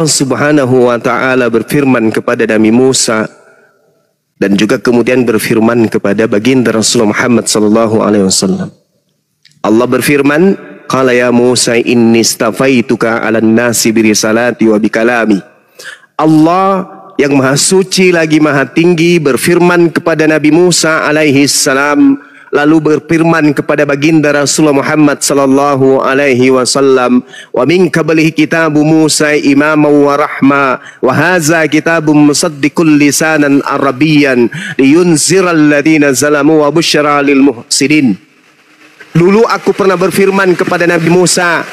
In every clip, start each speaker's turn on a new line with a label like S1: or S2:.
S1: Subhanahu wa ta'ala berfirman kepada Nabi Musa dan juga kemudian berfirman kepada baginda Rasulullah Muhammad sallallahu alaihi wasallam. Allah berfirman, qala ya Musa inni istafaituka 'alan nasi bi risalati wa bi kalami. Allah yang maha suci lagi maha tinggi berfirman kepada Nabi Musa alaihi salam, lalu berfirman kepada baginda Rasulullah Muhammad sallallahu alaihi wasallam, wa min qablihi kitabu Musa imaman wa rahma wa hadza kitabun musaddiqul lisanan arabiyyan liyunziral ladzina zalamu wa busyra lil muhsinin. Dulu aku pernah berfirman kepada Nabi Musa,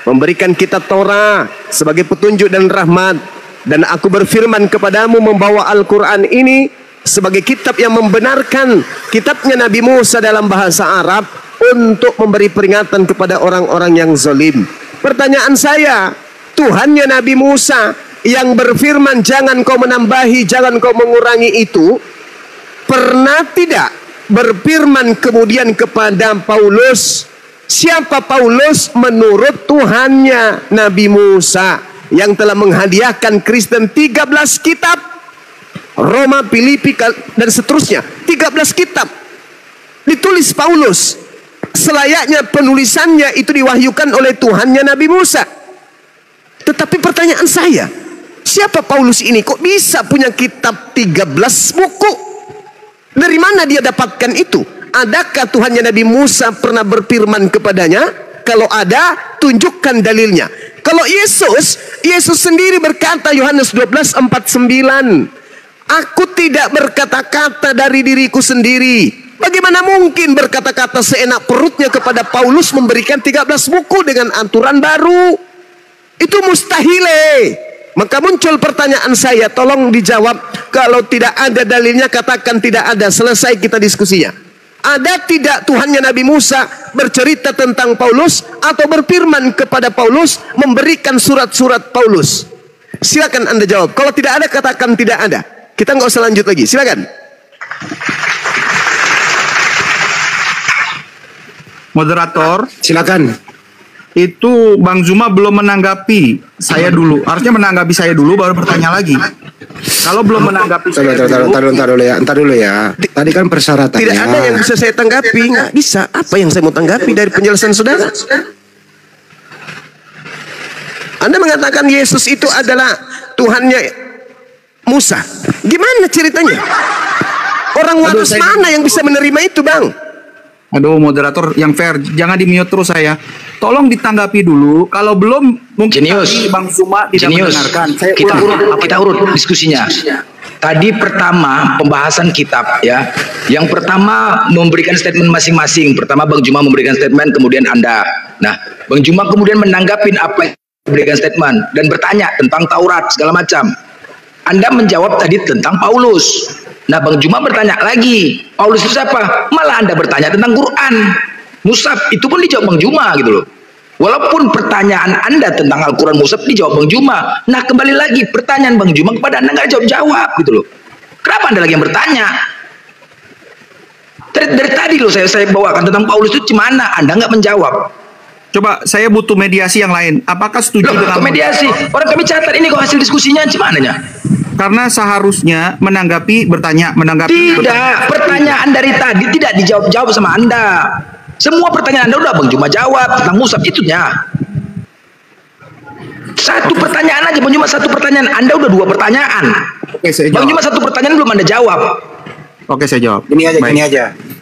S1: memberikan kitab Taurat sebagai petunjuk dan rahmat, dan aku berfirman kepadamu membawa Al-Quran ini sebagai kitab yang membenarkan kitabnya Nabi Musa dalam bahasa Arab untuk memberi peringatan kepada orang-orang yang zalim. Pertanyaan saya, Tuhannya Nabi Musa yang berfirman jangan kau menambahi, jangan kau mengurangi itu, pernah tidak berfirman kemudian kepada Paulus? Siapa Paulus menurut Tuhannya Nabi Musa yang telah menghadiahkan Kristen 13 kitab, Roma, Filipi, dan seterusnya. 13 kitab ditulis Paulus. Selayaknya penulisannya itu diwahyukan oleh Tuhannya Nabi Musa. Tetapi pertanyaan saya, siapa Paulus ini? Kok bisa punya kitab 13 buku? Dari mana dia dapatkan itu? Adakah Tuhannya Nabi Musa pernah berfirman kepadanya? Kalau ada, tunjukkan dalilnya. Kalau Yesus sendiri berkata, Yohanes 12:49, aku tidak berkata-kata dari diriku sendiri. Bagaimana mungkin berkata-kata seenak perutnya kepada Paulus memberikan 13 buku dengan aturan baru? Itu mustahil. Maka muncul pertanyaan saya, tolong dijawab. Kalau tidak ada dalilnya, katakan tidak ada. Selesai kita diskusinya. Ada tidak Tuhannya Nabi Musa bercerita tentang Paulus atau berfirman kepada Paulus, memberikan surat-surat Paulus? Silakan Anda jawab. Kalau tidak ada, katakan tidak ada. Kita nggak usah lanjut lagi. Silakan.
S2: Moderator,
S1: silakan.
S2: Itu Bang Zuma belum menanggapi saya dulu. Harusnya menanggapi saya dulu baru bertanya lagi. Kalau belum menanggapi saya
S1: Entar dulu ya. Tadi kan persyaratannya. Tidak ada yang bisa saya tanggapi. Nggak bisa. Apa yang saya mau tanggapi dari penjelasan saudara? Anda mengatakan Yesus itu adalah Tuhannya Musa. Gimana ceritanya? Orang waras mana yang bisa menerima itu, Bang?
S2: Aduh, moderator yang fair, jangan di-mute terus saya. Tolong ditanggapi dulu. Kalau belum, mungkin Bang Zuma tidak mendengarkan.
S3: Kita urut diskusinya. Tadi pertama pembahasan kitab ya. Yang pertama memberikan statement masing-masing. Pertama Bang Zuma memberikan statement, kemudian Anda. Nah, Bang Zuma kemudian menanggapin apa yang memberikan statement dan bertanya tentang Taurat segala macam. Anda menjawab tadi tentang Paulus. Nah, Bang Zuma bertanya lagi, Paulus itu siapa? Malah Anda bertanya tentang Quran, Mushaf, itu pun dijawab Bang Zuma gitu loh. Walaupun pertanyaan Anda tentang Al-Quran Mushaf dijawab Bang Zuma. Nah, kembali lagi pertanyaan Bang Zuma kepada Anda nggak jawab gitu loh. Kenapa Anda lagi yang bertanya? Dari tadi loh saya bawakan tentang Paulus itu gimana? Anda nggak menjawab.
S2: Coba saya butuh mediasi yang lain. Apakah setuju dengan
S3: mediasi? Orang kami catat ini kok hasil diskusinya gimana nya?
S2: Karena seharusnya bertanya.
S3: Tidak, pertanyaan dari tadi tidak dijawab sama Anda. Semua pertanyaan Anda udah Bang Zuma jawab tentang Mushaf itunya. Satu pertanyaan aja, Bang Zuma satu pertanyaan. Anda udah 2 pertanyaan.
S2: Oke, saya jawab.
S3: Bang Zuma satu pertanyaan belum Anda jawab.
S2: Oke, saya jawab.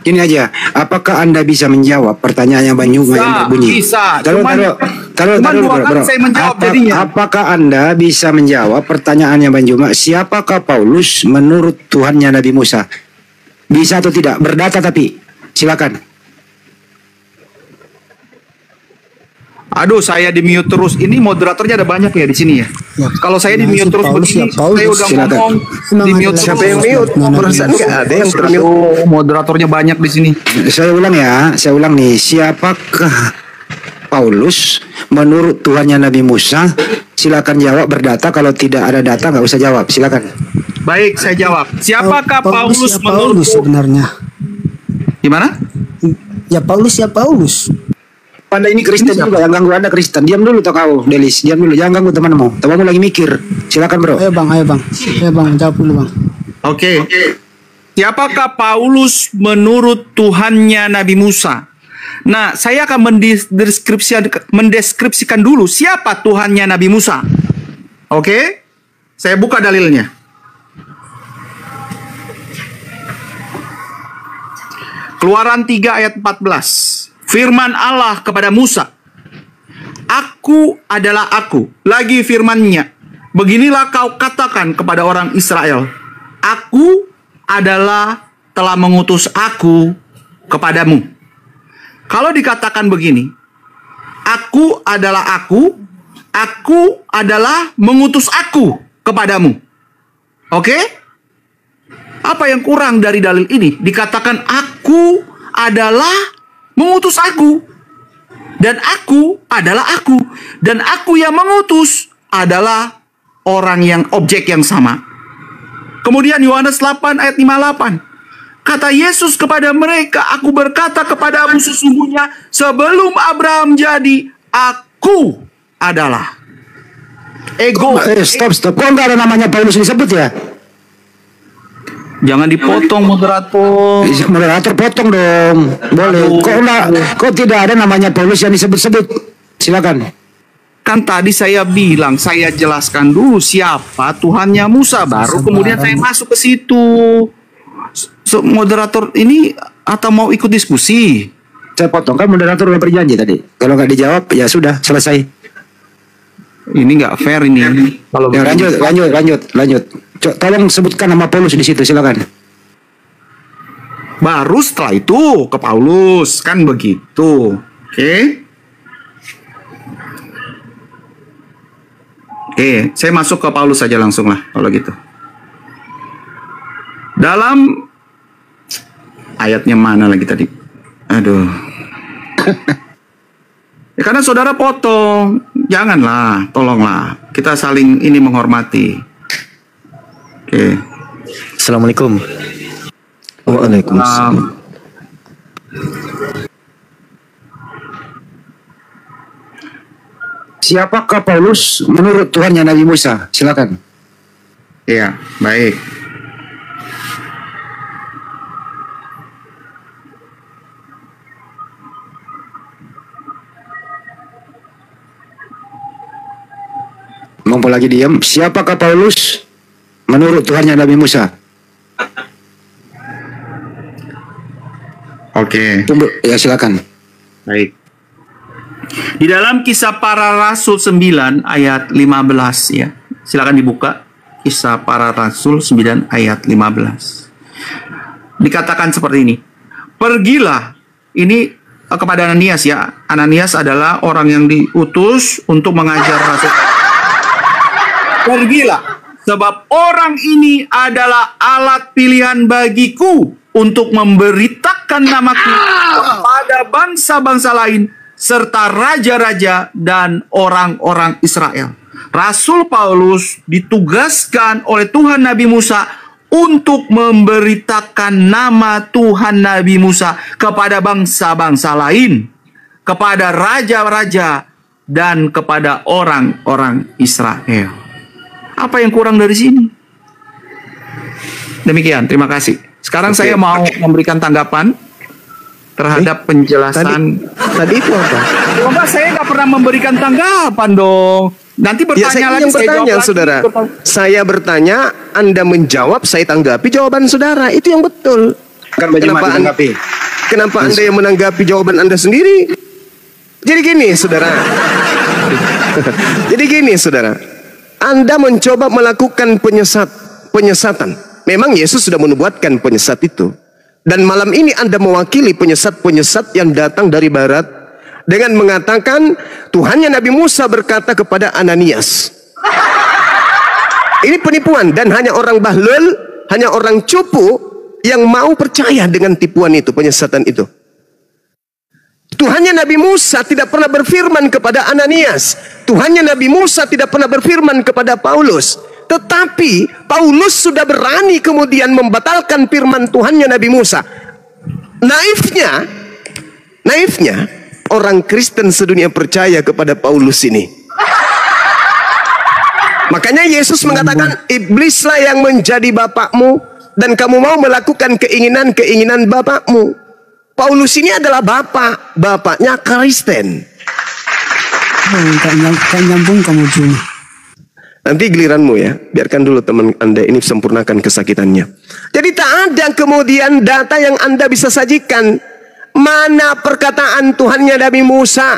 S1: Gini aja. Apakah Anda bisa menjawab pertanyaannya Bang Zuma yang berbunyi?
S2: Bisa.
S1: Bro.
S2: Saya menjawab jadinya.
S1: Apakah Anda bisa menjawab pertanyaannya Bang Zuma? Siapakah Paulus menurut Tuhannya Nabi Musa? Bisa atau tidak? Berdata tapi. Silakan.
S2: Aduh, saya di mute terus. Ini moderatornya ada banyak ya di sini ya. Kalau saya di mute terus begini, saya udah ngomong di mute.
S1: Siapa yang mute? Perasaan nggak ada yang termute.
S2: Moderatornya banyak di sini.
S1: Saya ulang nih. Siapakah Paulus menurut Tuhannya Nabi Musa? Silakan jawab berdata. Kalau tidak ada data nggak usah jawab. Silakan.
S2: Baik, saya jawab. Siapakah Paulus menurut
S4: sebenarnya?
S2: Gimana?
S4: Ya Paulus. Anda ini Kristen juga, yang ganggu Anda Kristen. Diam dulu toh kau, Delis. Diam dulu, jangan ganggu temanmu. Temanmu lagi mikir. Silakan bro.
S5: Ayo bang, jawab dulu bang.
S2: Oke. Siapakah Paulus menurut Tuhannya Nabi Musa? Nah, saya akan mendeskripsikan dulu siapa Tuhannya Nabi Musa. Oke? Saya buka dalilnya. Keluaran 3 ayat 14. Firman Allah kepada Musa, Aku adalah aku. Lagi firmannya, beginilah kau katakan kepada orang Israel, Aku adalah telah mengutus aku kepadamu. Kalau dikatakan begini, Aku adalah aku adalah mengutus aku kepadamu. Oke? Apa yang kurang dari dalil ini? Dikatakan aku adalah mengutus aku. Dan aku adalah aku. Dan aku yang mengutus adalah orang yang objek yang sama. Kemudian Yohanes 8 ayat 58. Kata Yesus kepada mereka, Aku berkata kepadamu sesungguhnya sebelum Abraham jadi, aku adalah. Ego.
S4: Stop. Kok nggak ada namanya Paulus disebut ya?
S2: Jangan dipotong moderator.
S4: Moderator potong dong. Boleh. Kok tidak ada namanya Paulus yang disebut-sebut? Silakan.
S2: Kan tadi saya bilang, saya jelaskan dulu siapa Tuhannya Musa, baru kemudian saya masuk ke situ. Moderator ini atau mau ikut diskusi?
S4: Saya potong, kan moderator udah berjanji tadi. Kalau nggak dijawab ya sudah selesai.
S2: Ini nggak fair ini. Kalau
S4: ya, lanjut. Tolong sebutkan nama Paulus di situ, silakan.
S2: Baru setelah itu ke Paulus, kan begitu. Oke, saya masuk ke Paulus saja langsung lah kalau gitu. Dalam ayatnya mana lagi tadi? Aduh. Ya, karena saudara potong, janganlah, tolonglah. Kita saling ini menghormati. Oke.
S1: Assalamualaikum. Waalaikumsalam.
S4: Siapakah Paulus menurut Tuhannya Nabi Musa? Silakan.
S2: Iya, baik.
S4: Mumpung lagi diam, siapakah Paulus menurut Tuhannya Nabi Musa?
S2: Oke.
S4: Tunggu, ya silakan.
S2: Baik. Di dalam Kisah Para Rasul 9 ayat 15 ya. Silakan dibuka. Kisah Para Rasul 9 ayat 15. Dikatakan seperti ini. Pergilah. Ini kepada Ananias ya. Ananias adalah orang yang diutus untuk mengajar Rasul. Pergilah, sebab orang ini adalah alat pilihan bagiku untuk memberitakan namaku kepada bangsa-bangsa lain serta raja-raja dan orang-orang Israel. Rasul Paulus ditugaskan oleh Tuhan Nabi Musa untuk memberitakan nama Tuhan Nabi Musa kepada bangsa-bangsa lain, kepada raja-raja dan kepada orang-orang Israel. Apa yang kurang dari sini? Demikian, terima kasih. Sekarang saya mau memberikan tanggapan terhadap penjelasan.
S1: Tadi itu apa?
S2: Enggak, saya nggak pernah memberikan tanggapan dong. Nanti bertanya lagi.
S1: Bertanya, saudara. Saya bertanya, Anda menjawab, saya tanggapi jawaban saudara. Itu yang betul. Kenapa Anda yang menanggapi jawaban Anda sendiri? Jadi gini, saudara. Anda mencoba melakukan penyesatan. Memang Yesus sudah menubuatkan penyesat itu. Dan malam ini Anda mewakili penyesat-penyesat yang datang dari barat dengan mengatakan Tuhannya Nabi Musa berkata kepada Ananias. Ini penipuan dan hanya orang bahlul, hanya orang cupu yang mau percaya dengan tipuan itu, penyesatan itu. Tuhannya Nabi Musa tidak pernah berfirman kepada Ananias. Tuhannya Nabi Musa tidak pernah berfirman kepada Paulus. Tetapi Paulus sudah berani kemudian membatalkan firman Tuhannya Nabi Musa. Naifnya orang Kristen sedunia percaya kepada Paulus ini. Makanya Yesus mengatakan, iblislah yang menjadi bapakmu dan kamu mau melakukan keinginan-keinginan bapakmu. Paulus ini adalah bapaknya Kristen.
S5: Tak nyambung kamu cuma.
S1: Nanti giliranmu ya, biarkan dulu teman Anda ini sempurnakan kesakitannya. Jadi tak ada kemudian data yang Anda bisa sajikan. Mana perkataan Tuhannya Nabi Musa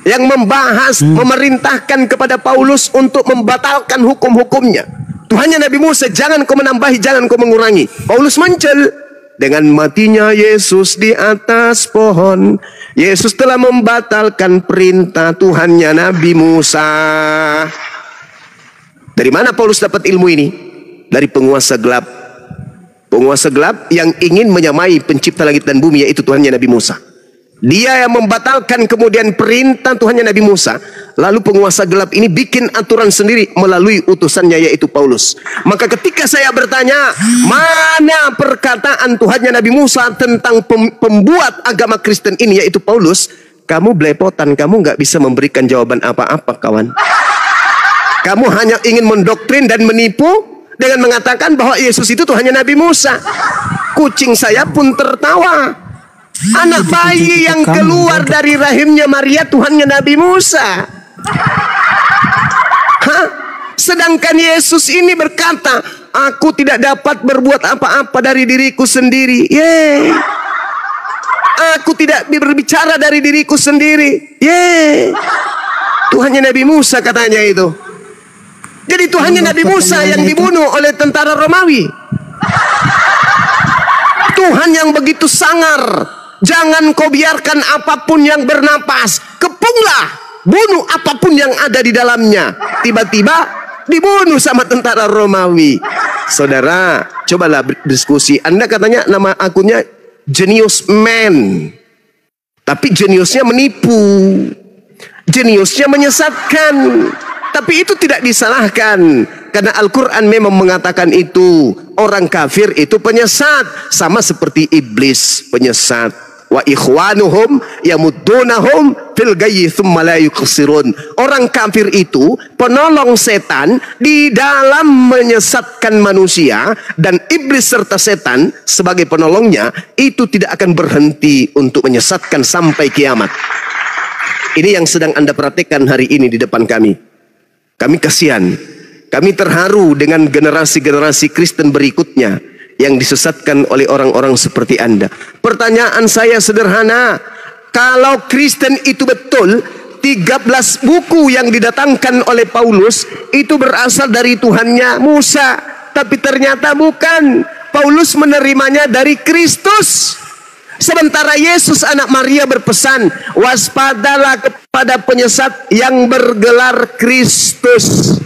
S1: yang membahas, memerintahkan kepada Paulus untuk membatalkan hukum-hukumnya. Tuhannya Nabi Musa, jangan kau menambahi, jangan kau mengurangi. Paulus mencel. Dengan matinya Yesus di atas pohon, Yesus telah membatalkan perintah Tuhannya Nabi Musa. Dari mana Paulus dapat ilmu ini? Dari penguasa gelap. Penguasa gelap yang ingin menyamai pencipta langit dan bumi, yaitu Tuhannya Nabi Musa. Dia yang membatalkan kemudian perintah Tuhannya Nabi Musa. Lalu penguasa gelap ini bikin aturan sendiri melalui utusannya, yaitu Paulus. Maka ketika saya bertanya, mana perkataan Tuhannya Nabi Musa tentang pembuat agama Kristen ini, yaitu Paulus, kamu belepotan, kamu nggak bisa memberikan jawaban apa-apa, kawan. Kamu hanya ingin mendoktrin dan menipu dengan mengatakan bahwa Yesus itu Tuhannya Nabi Musa. Kucing saya pun tertawa. Anak bayi yang keluar dari rahimnya Maria Tuhannya Nabi Musa. Sedangkan Yesus ini berkata, aku tidak dapat berbuat apa-apa dari diriku sendiri. Aku tidak berbicara dari diriku sendiri. Tuhannya Nabi Musa katanya itu. Jadi Tuhannya Nabi Musa yang dibunuh oleh tentara Romawi. Tuhan yang begitu sangar. Jangan kau biarkan apapun yang bernapas. Kepunglah, bunuh apapun yang ada di dalamnya. Tiba-tiba dibunuh sama tentara Romawi. Saudara, cobalah berdiskusi. Anda katanya nama akunnya Genius Man. Tapi jeniusnya menipu. Jeniusnya menyesatkan. Tapi itu tidak disalahkan. Karena Al-Quran memang mengatakan itu. Orang kafir itu penyesat. Sama seperti iblis penyesat. Wa ikhwanuhum yamuddunahum fil gayyi thumma la yuqsirun. Orang kafir itu penolong setan di dalam menyesatkan manusia, dan iblis serta setan sebagai penolongnya itu tidak akan berhenti untuk menyesatkan sampai kiamat. Ini yang sedang Anda perhatikan hari ini di depan kami. Kami kasihan, kami terharu dengan generasi-generasi Kristen berikutnya yang disesatkan oleh orang-orang seperti Anda. Pertanyaan saya sederhana, kalau Kristen itu betul, 13 buku yang didatangkan oleh Paulus itu berasal dari Tuhannya Musa, tapi ternyata bukan. Paulus menerimanya dari Kristus. Sementara Yesus anak Maria berpesan, waspadalah kepada penyesat yang bergelar Kristus.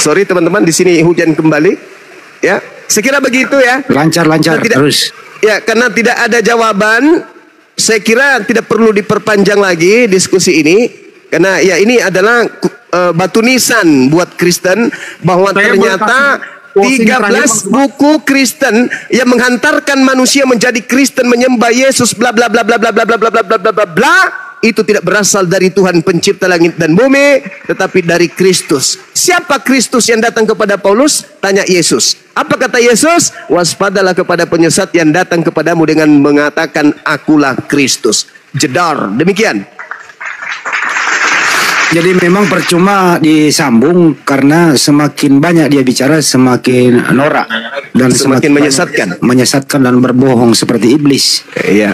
S1: Sorry teman-teman, di sini hujan kembali. Ya, saya kira begitu ya.
S4: Lancar terus.
S1: Ya, karena tidak ada jawaban, saya kira tidak perlu diperpanjang lagi diskusi ini. Karena ya ini adalah batu nisan buat Kristen bahwa ternyata 13 buku Kristen yang menghantarkan manusia menjadi Kristen, menyembah Yesus bla bla bla bla bla bla bla bla bla bla bla bla, itu tidak berasal dari Tuhan pencipta langit dan bumi, tetapi dari Kristus. Siapa Kristus yang datang kepada Paulus? Tanya Yesus. Apa kata Yesus? Waspadalah kepada penyesat yang datang kepadamu dengan mengatakan akulah Kristus. Jedar. Demikian.
S4: Jadi memang percuma disambung, karena semakin banyak dia bicara semakin norak dan
S1: semakin
S4: menyesatkan dan berbohong seperti iblis.
S1: Iya.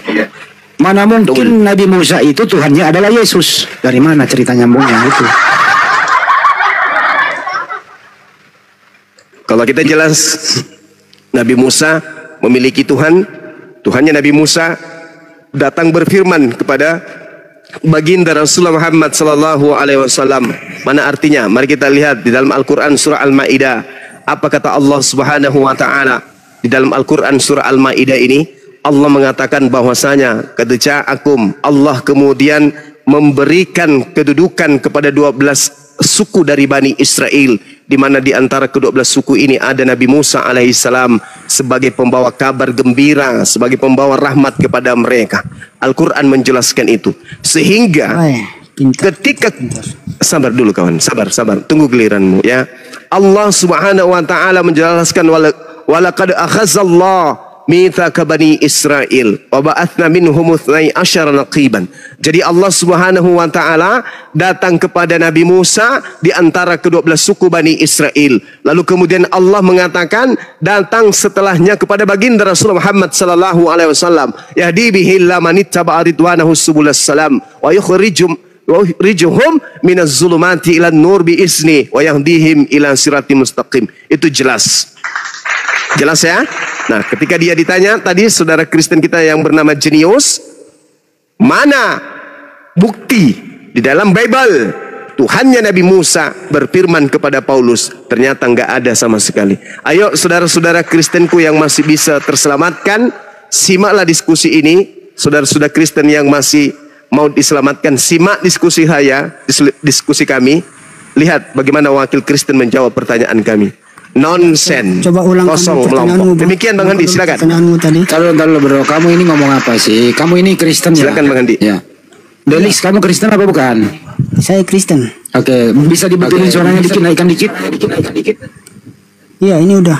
S4: Mana mungkin Nabi Musa itu Tuhannya adalah Yesus? Dari mana cerita nyambungnya itu?
S1: Kalau kita jelas Nabi Musa memiliki Tuhan, Tuhannya Nabi Musa datang berfirman kepada baginda Rasulullah Muhammad sallallahu alaihi wasallam. Mana artinya? Mari kita lihat di dalam Al-Qur'an surah Al-Maidah. Apa kata Allah Subhanahu wa taala di dalam Al-Qur'an surah Al-Maidah ini? Allah mengatakan bahwasanya qad ja'akum, Allah kemudian memberikan kedudukan kepada 12 suku dari Bani Israel di mana di antara kedua belas suku ini ada Nabi Musa alaihissalam sebagai pembawa kabar gembira, sebagai pembawa rahmat kepada mereka. Al-Quran menjelaskan itu. Sehingga ketika sabar dulu kawan, sabar, tunggu giliranmu ya. Allah Subhanahu wa taala menjelaskan walaqad akhazallahu mitsaka bani Israil wa ba'atsna minhum 12 naqiban. Jadi Allah Subhanahu wa taala datang kepada Nabi Musa di antara ke-12 suku Bani Israel. Lalu kemudian Allah mengatakan datang setelahnya kepada baginda Rasul Muhammad sallallahu alaihi wasallam, yahdi bihi man ittaba'a ridwanahu subulas salam wa yukhrijuhum minaz zulumati ilan nur bi izni wa yahdihim ila siratim mustaqim. Itu jelas. Jelas ya? Nah, ketika dia ditanya tadi saudara Kristen kita yang bernama Jenius, mana bukti di dalam Bible Tuhannya Nabi Musa berfirman kepada Paulus? Ternyata nggak ada sama sekali. Ayo saudara-saudara Kristenku yang masih bisa terselamatkan, simaklah diskusi ini. Saudara-saudara Kristen yang masih mau diselamatkan, simak diskusi diskusi kami. Lihat bagaimana wakil Kristen menjawab pertanyaan kami. Nonsen,
S5: coba ulang
S1: kosong melompok. Demikian Bang Andi, silakan.
S4: Kalau bro, kamu ini ngomong apa sih? Kamu ini Kristen ya?
S1: Silakan Bang Andi.
S4: Ya. Delis, kamu Kristen apa bukan?
S5: Saya Kristen.
S4: Oke, bisa dibetulin suaranya dikit, naikkan dikit.
S5: Iya, ini udah.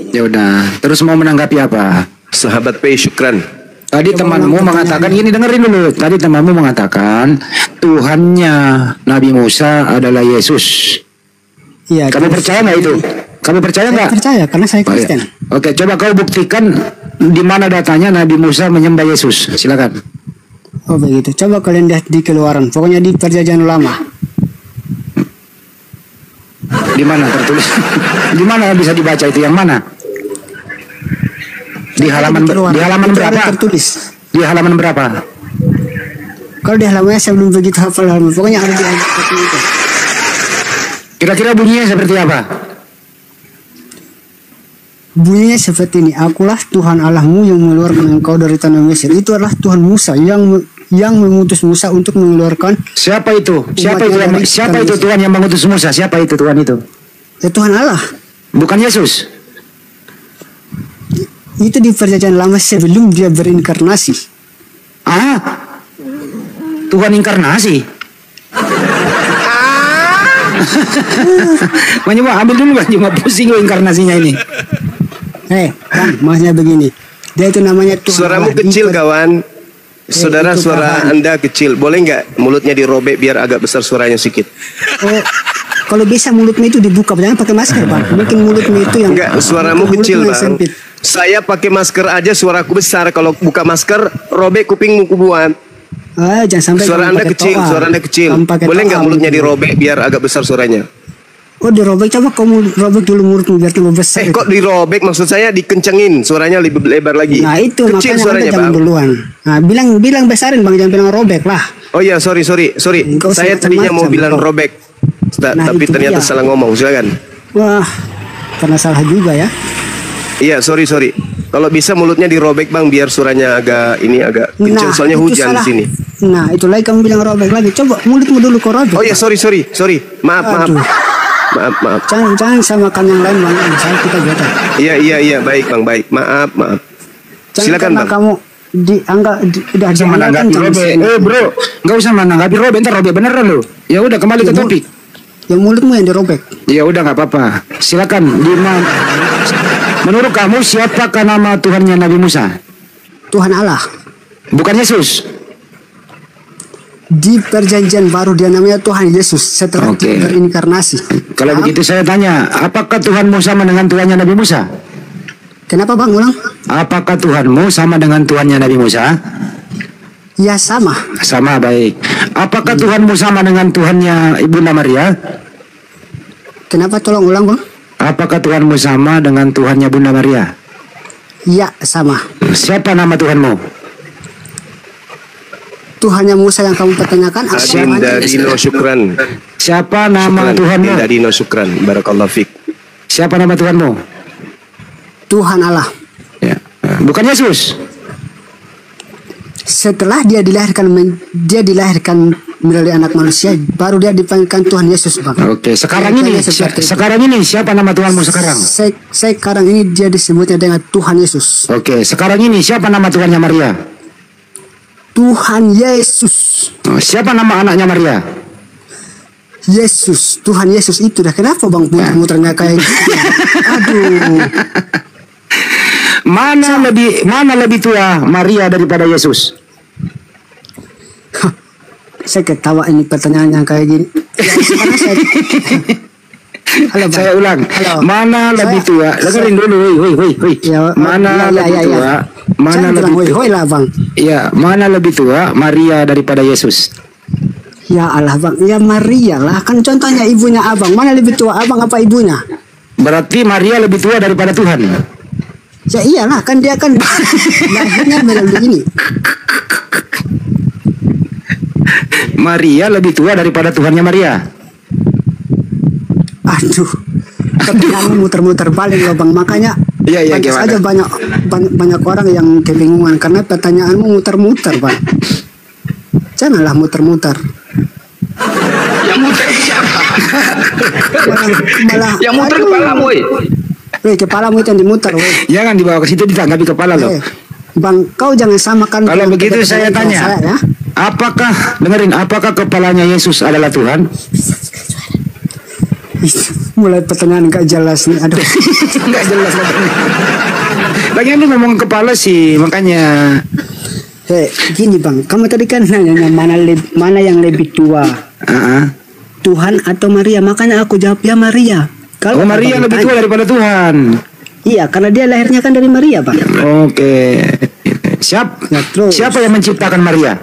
S4: Ya udah. Terus mau menanggapi apa?
S1: Sahabat P, syukran.
S4: Tadi temanmu mengatakan, ini dengerin dulu. Tadi temanmu mengatakan Tuhannya Nabi Musa adalah Yesus.
S5: Iya.
S4: Kamu percaya nggak itu? Kamu percaya nggak?
S5: Saya percaya karena saya Kristen.
S4: Oke, coba kau buktikan di mana datanya Nabi Musa menyembah Yesus. Silakan.
S5: Oh begitu. Coba kalian lihat di Keluaran. Pokoknya di Perjanjian Lama.
S4: Di mana tertulis? Di mana bisa dibaca itu? Yang mana? Di halaman berapa?
S5: Tertulis.
S4: Di halaman berapa?
S5: Kalau di halamannya saya belum begitu hafal halaman. Pokoknya ada di itu.
S4: Kira-kira bunyinya seperti apa?
S5: Bunyinya seperti ini. Akulah Tuhan Allahmu yang mengeluarkan engkau dari tanah Mesir. Itu adalah Tuhan Musa yang mengutus Musa untuk mengeluarkan.
S4: Siapa itu? Siapa itu Tuhan yang mengutus Musa? Siapa itu Tuhan itu?
S5: Ya Tuhan Allah.
S4: Bukan Yesus.
S5: Itu di Perjanjian Lama sebelum dia berinkarnasi.
S4: Ah, Tuhan inkarnasi. Banyak ambil dulu Bang, cuma pusing inkarnasinya ini.
S5: Bang, maksudnya begini. Dia itu namanya Tuhan.
S1: Suaramu
S5: Allah.
S1: kecil kawan. Saudara,
S5: itu
S1: suara
S5: kawan.
S1: Anda kecil. Boleh nggak mulutnya dirobek biar agak besar suaranya sedikit?
S5: Oh, kalau bisa mulutmu itu dibuka, jangan pakai masker Bang. Mungkin mulutmu itu yang
S1: Enggak, suaramu
S5: mulutmu
S1: kecil
S5: yang
S1: Bang.
S5: sempit.
S1: Saya pakai masker aja suaraku besar. Kalau buka masker, robek kupingmu kubuan.
S5: Jangan sampai
S1: Suara
S5: kamu
S1: Anda
S5: pakai
S1: kecil,
S5: toa.
S1: suara Anda kecil.
S5: Kamu pakai
S1: Boleh
S5: toa
S1: nggak mulutnya
S5: gitu.
S1: dirobek biar agak besar suaranya?
S5: Oh dirobek, coba kamu robek dulu mulutmu biar tambah besar.
S1: Kok dirobek? Maksud saya dikencengin, suaranya lebih lebar lagi.
S5: Nah itu
S1: kecil
S5: makanya
S1: suaranya
S5: Anda jangan
S1: Bang.
S5: duluan. Nah bilang besarin Bang, jangan bilang robek lah.
S1: Oh iya, sorry.
S5: Engkau
S1: Saya tadinya mau
S5: macam-macam,
S1: bilang
S5: kok.
S1: robek,
S5: Nah,
S1: tapi
S5: itu
S1: ternyata
S5: dia.
S1: salah ngomong. Silakan.
S5: Wah, karena salah juga ya.
S1: Iya, sorry. Kalau bisa mulutnya dirobek Bang, biar suaranya agak kenceng. Soalnya
S5: itu
S1: hujan
S5: salah.
S1: di sini.
S5: Nah itu lagi kamu bilang robek lagi. Coba mulutmu dulu kau robek.
S1: Oh iya, sorry. Maaf.
S5: Aduh.
S1: Maaf.
S5: Jangan samakan yang lain Bang. Saya kita beda.
S1: Iya, baik Bang, baik. Maaf.
S5: Jangan
S1: Silakan
S5: karena
S1: Bang.
S5: kamu udah
S4: Bisa menanggapi robek. Bro, nggak usah menanggapi robek. Ntar robek beneran lo. Ya udah kembali ke topik.
S5: Yang mulutmu yang dirobek.
S4: Ya udah nggak apa-apa. Silakan. Menurut kamu siapakah nama Tuhannya Nabi Musa?
S5: Tuhan Allah.
S4: Bukan Yesus.
S5: Di Perjanjian Baru dia namanya Tuhan Yesus setelah
S4: Oke.
S5: dia berinkarnasi.
S4: Kalau begitu saya tanya, apakah Tuhanmu sama dengan Tuhannya Nabi Musa?
S5: Kenapa Bang ulang?
S4: Apakah Tuhanmu sama dengan Tuhannya Nabi Musa?
S5: Ya sama.
S4: Sama, baik. Apakah Tuhanmu sama dengan Tuhannya Ibunda Maria?
S5: Kenapa tolong ulang Bang?
S4: Apakah Tuhanmu sama dengan Tuhannya Bunda Maria?
S5: Ya sama.
S4: Siapa nama Tuhanmu?
S5: Tuhannya Musa yang kamu pertanyakan apa
S1: Adinda
S5: namanya?
S1: Dino syukran.
S4: Siapa nama Tuhanmu?
S1: Adinda Dino syukran. Barakallahu fiik.
S4: Siapa nama Tuhanmu?
S5: Tuhan Allah.
S4: Ya. Bukan Yesus.
S5: setelah dia dilahirkan melalui anak manusia, baru dia dipanggilkan Tuhan Yesus, Bang.
S4: Oke, sekarang ini siapa nama Tuhanmu sekarang?
S5: Sekarang ini dia disebutnya dengan Tuhan Yesus.
S4: Oke, sekarang ini siapa nama Tuhannya Maria?
S5: Tuhan Yesus.
S4: Siapa nama anaknya Maria?
S5: Yesus, Tuhan Yesus itu dah. Kenapa Bang muter-muternya kayak gitu? Aduh.
S4: Mana lebih tua Maria daripada Yesus?
S5: Saya ketawa ini pertanyaan yang kayak gini. Halo, Bang.
S4: Saya ulang.
S5: Halo.
S4: Mana lebih tua? Dengerin dulu, woi.
S5: Ya,
S4: Mana lebih tua? Mana lebih tua?
S5: Lah, Bang.
S4: Iya, mana lebih tua Maria daripada Yesus?
S5: Ya Allah, Bang. Ya Maria lah. Kan contohnya ibunya Abang. Mana lebih tua, Abang apa ibunya?
S4: Berarti Maria lebih tua daripada Tuhan.
S5: Ya iyalah, kan dia kan lahirnya melalui ini.
S4: Maria lebih tua daripada Tuhannya Maria.
S5: Aduh, pertanyaanmu muter-muter balik loh, Bang. Makanya
S4: Iya,
S5: pantas
S4: gimana?
S5: aja banyak orang yang kebingungan karena pertanyaanmu muter-muter, Bang. Janganlah muter-muter.
S3: Yang muter siapa?
S5: Malah
S3: Yang muter kepala, woi.
S5: Weh, kepalamu itu yang dimuter, weh.
S4: Jangan dibawa ke situ, ditanggapi kepala loh.
S5: Bang, kau jangan samakan.
S4: Kalau
S5: dengan
S4: begitu saya
S5: pertanyaan
S4: tanya,
S5: saya, ya.
S4: apakah kepalanya Yesus adalah Tuhan?
S5: Mulai pertanyaan gak jelas nih, aduh.
S4: Nggak jelas katanya. Lagian lu ngomong kepala sih, makanya.
S5: Gini Bang, kamu tadi kan nanya mana yang lebih tua, Tuhan atau Maria? Makanya aku jawab ya Maria. Kalau
S4: Maria lebih tua daripada Tuhan.
S5: Iya, karena dia lahirnya kan dari Maria, Bang.
S4: Oke. Siapa yang menciptakan Maria?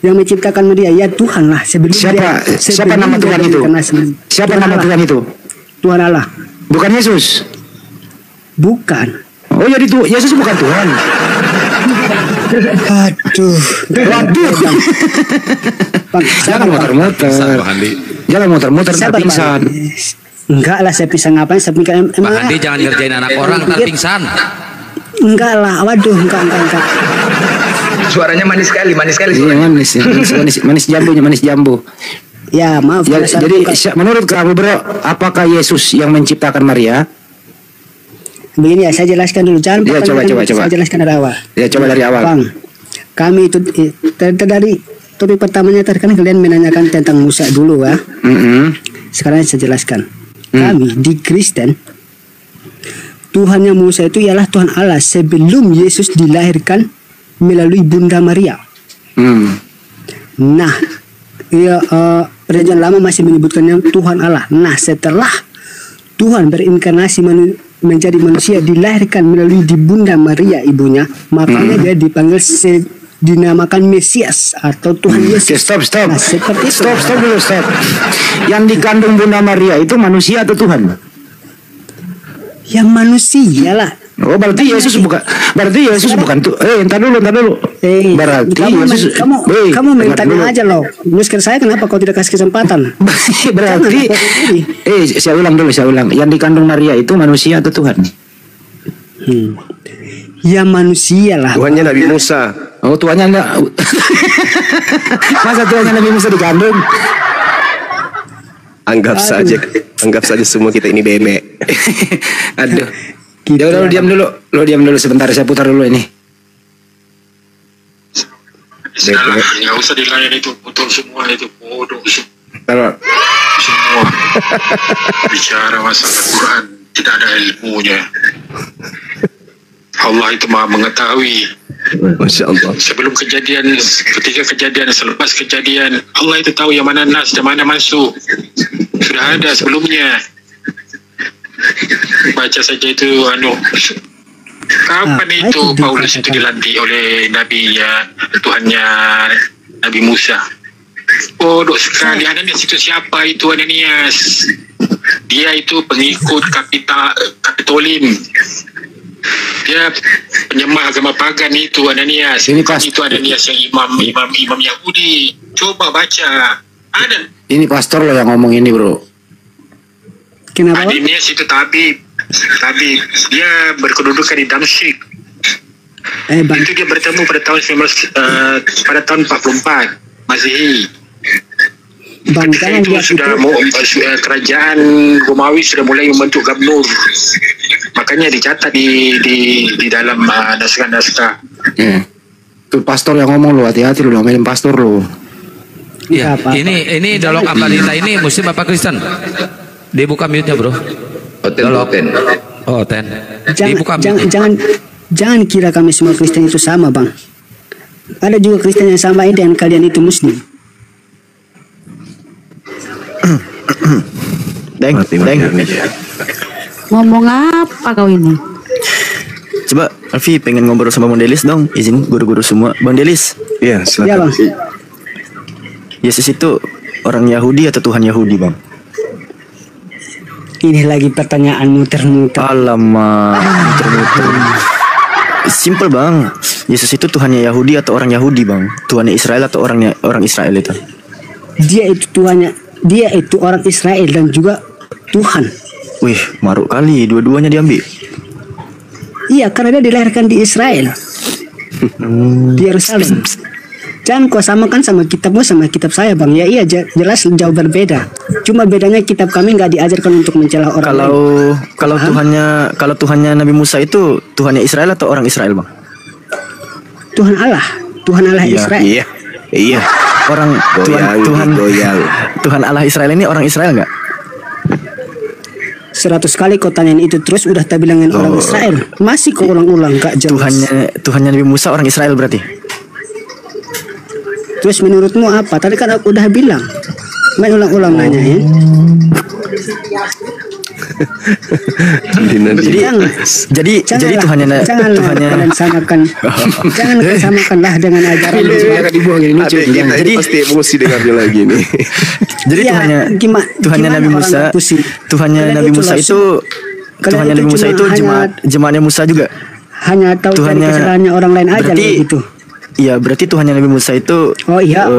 S5: Yang menciptakan Maria ya Tuhan lah.
S4: Siapa nama Tuhan itu? Siapa nama Tuhan itu?
S5: Tuhan Allah.
S4: Bukan Yesus.
S5: Bukan.
S4: Oh, jadi Yesus bukan Tuhan.
S5: Aduh. Bang,
S4: jangan muter-muter. Jangan muter-muter, ntar pingsan.
S5: Enggak lah, saya pingsan ngapain? Saya pingsan.
S6: Bang Andi jangan ngerjain anak orang, ntar pingsan.
S5: Enggak lah, waduh, enggak.
S3: Suaranya manis sekali.
S4: Iya, manis jambu.
S5: Ya, maaf.
S4: Ya, jadi menurut kamu bro, apakah Yesus yang menciptakan Maria?
S5: Begini ya, saya jelaskan dulu. Jangan
S4: coba.
S5: Saya jelaskan dari awal.
S4: Ya, coba dari awal.
S5: Bang, kami itu dari topik pertamanya tadi kan kalian menanyakan tentang Musa dulu ya. Sekarang saya jelaskan. Kami di Kristen, Tuhannya Musa itu ialah Tuhan Allah sebelum Yesus dilahirkan melalui Bunda Maria. Nah, perjanjian lama masih menyebutkannya Tuhan Allah. Nah, setelah Tuhan berinkarnasi menjadi manusia, dilahirkan melalui di Bunda Maria ibunya, makanya dia dipanggil dinamakan Mesias atau Tuhan Yesus.
S4: Stop.
S5: Nah, seperti itu.
S4: Stop dulu. Yang dikandung Bunda Maria itu manusia atau Tuhan?
S5: Yang manusia lah.
S4: Oh, berarti Yesus bukan tuh. Entar dulu. Berarti
S5: kamu mintanya aja loh. Nusker saya kenapa kau tidak kasih kesempatan?
S4: Berarti saya ulang. Yang dikandung Maria itu manusia atau Tuhan?
S5: Ya manusia lah.
S1: Tuhannya Nabi Musa.
S4: Oh, tuannya enggak. Masa tuannya Nabi Musa dikandung?
S1: Anggap saja semua kita ini beme.
S4: Aduh. Ya udah, lu diam dulu sebentar, saya putar dulu ini.
S7: Nggak usah dilayan itu, betul semua itu bodoh
S4: Taruh.
S7: semua. Bicara masalah Quran tidak ada ilmunya. Allah itu maha mengetahui.
S1: Masya Allah.
S7: Sebelum kejadian, ketika kejadian, selepas kejadian, Allah itu tahu yang mana nas, yang mana masuk. Sudah ada sebelumnya. Baca saja itu kapan itu Paulus itu dilantik oleh Nabi-nya, Tuhannya Nabi Musa. Bodoh sekali. Ananias itu siapa itu Ananias? Dia itu pengikut Kapitolim. Dia penyembah agama pagan itu Ananias. Itu Ananias yang imam Yahudi. Coba baca. Ada.
S4: Ini pastor loh yang ngomong ini, bro.
S5: Kenapa?
S7: Ananias itu tabib. Dia berkedudukan di Damsyik.
S5: Bang.
S7: Itu dia bertemu pada tahun 44 Masehi.
S5: Bang,
S7: Ketika
S5: jangan
S7: itu
S5: lihat
S7: sudah
S5: itu.
S7: kerajaan Romawi sudah mulai membentuk gubernur. Makanya dicatat di dalam naskah-naskah.
S4: Tuh pastor yang ngomong lo, hati-hati lo, ngomelin pastor lo.
S6: Iya,
S5: Apa-apa.
S6: ini dialog Amalita ini Muslim apa Kristen? Dibuka mute-nya, Bro.
S3: Ten.
S6: Oh, Ten. Dibuka mute.
S5: Jangan kira kami semua Kristen itu sama, Bang. Ada juga Kristen yang sama dengan kalian itu Muslim.
S8: Deng.
S9: Ngomong apa kau ini?
S8: Coba Alfi pengen ngobrol sama Bang Delis dong. Izin guru-guru semua. Bang Delis.
S1: Iya,
S5: Ya,
S1: silakan.
S5: Bang.
S8: Yesus itu orang Yahudi atau Tuhan Yahudi, Bang?
S5: Ini lagi pertanyaan muter-muter.
S8: Alamak, muter-muter. Simple, Bang. Yesus itu Tuhannya Yahudi atau orang Yahudi, Bang? Tuhannya Israel atau orang Israel itu?
S5: Dia itu orang Israel dan juga Tuhan.
S8: Wih, maruk kali dua-duanya diambil.
S5: Iya, karena dia dilahirkan di Israel. Di Yerusalem. Jangan kau samakan sama kitabmu sama kitab saya, Bang. Ya iya, jelas jauh berbeda. Cuma bedanya kitab kami nggak diajarkan untuk mencela orang lain.
S8: Kalau Tuhannya Nabi Musa itu Tuhannya Israel atau orang Israel, Bang?
S5: Tuhan Allah Israel.
S1: Iya.
S8: Orang
S1: Goyang.
S8: Tuhan Allah Israel ini orang Israel nggak?
S5: 100 kali kau tanyain itu terus udah tak bilangin orang Israel. Masih kau ulang-ulang gak jelas.
S8: Tuhannya Nabi Musa orang Israel berarti?
S5: Terus menurutmu apa? Tadi kan aku udah bilang. Main ulang-ulang nanyain.
S8: Jadi Tuhannya
S5: kalian samakan. Jangan samakanlah dengan ajaran.
S1: Jadi pasti emosi dengarnya lagi nih.
S8: Jadi Tuhannya Nabi Musa, Tuhannya Nabi Musa itu jemaatnya Musa juga.
S5: Hanya tahu dari kesalahannya orang lain aja gitu.
S8: Iya, berarti Tuhannya Nabi Musa itu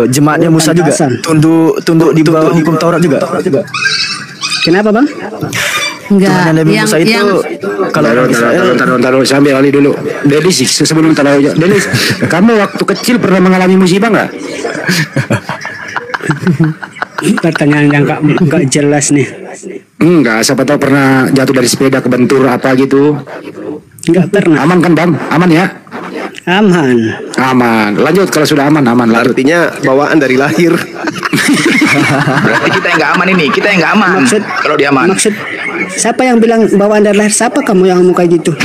S8: jemaatnya Musa juga. Tunduk di bawah hukum Taurat juga.
S5: Kenapa, Bang?
S9: Enggak.
S8: Tuhannya Nabi Musa itu kalau
S4: Taruh sambil kali dulu. Delis, sebelum taruh Delis, kamu waktu kecil pernah mengalami musibah nggak?
S5: Pertanyaan yang gak jelas nih.
S4: Enggak, siapa tahu pernah jatuh dari sepeda kebentur apa gitu.
S5: Enggak pernah.
S4: Aman kan, Bang? Aman ya?
S5: Aman.
S4: Lanjut kalau sudah aman.
S1: Artinya bawaan dari lahir.
S3: Berarti kita yang nggak aman ini. Kita yang nggak aman. Kalau dia aman.
S5: Maksud siapa yang bilang bawaan dari lahir? Siapa kamu yang ngomong kayak gitu?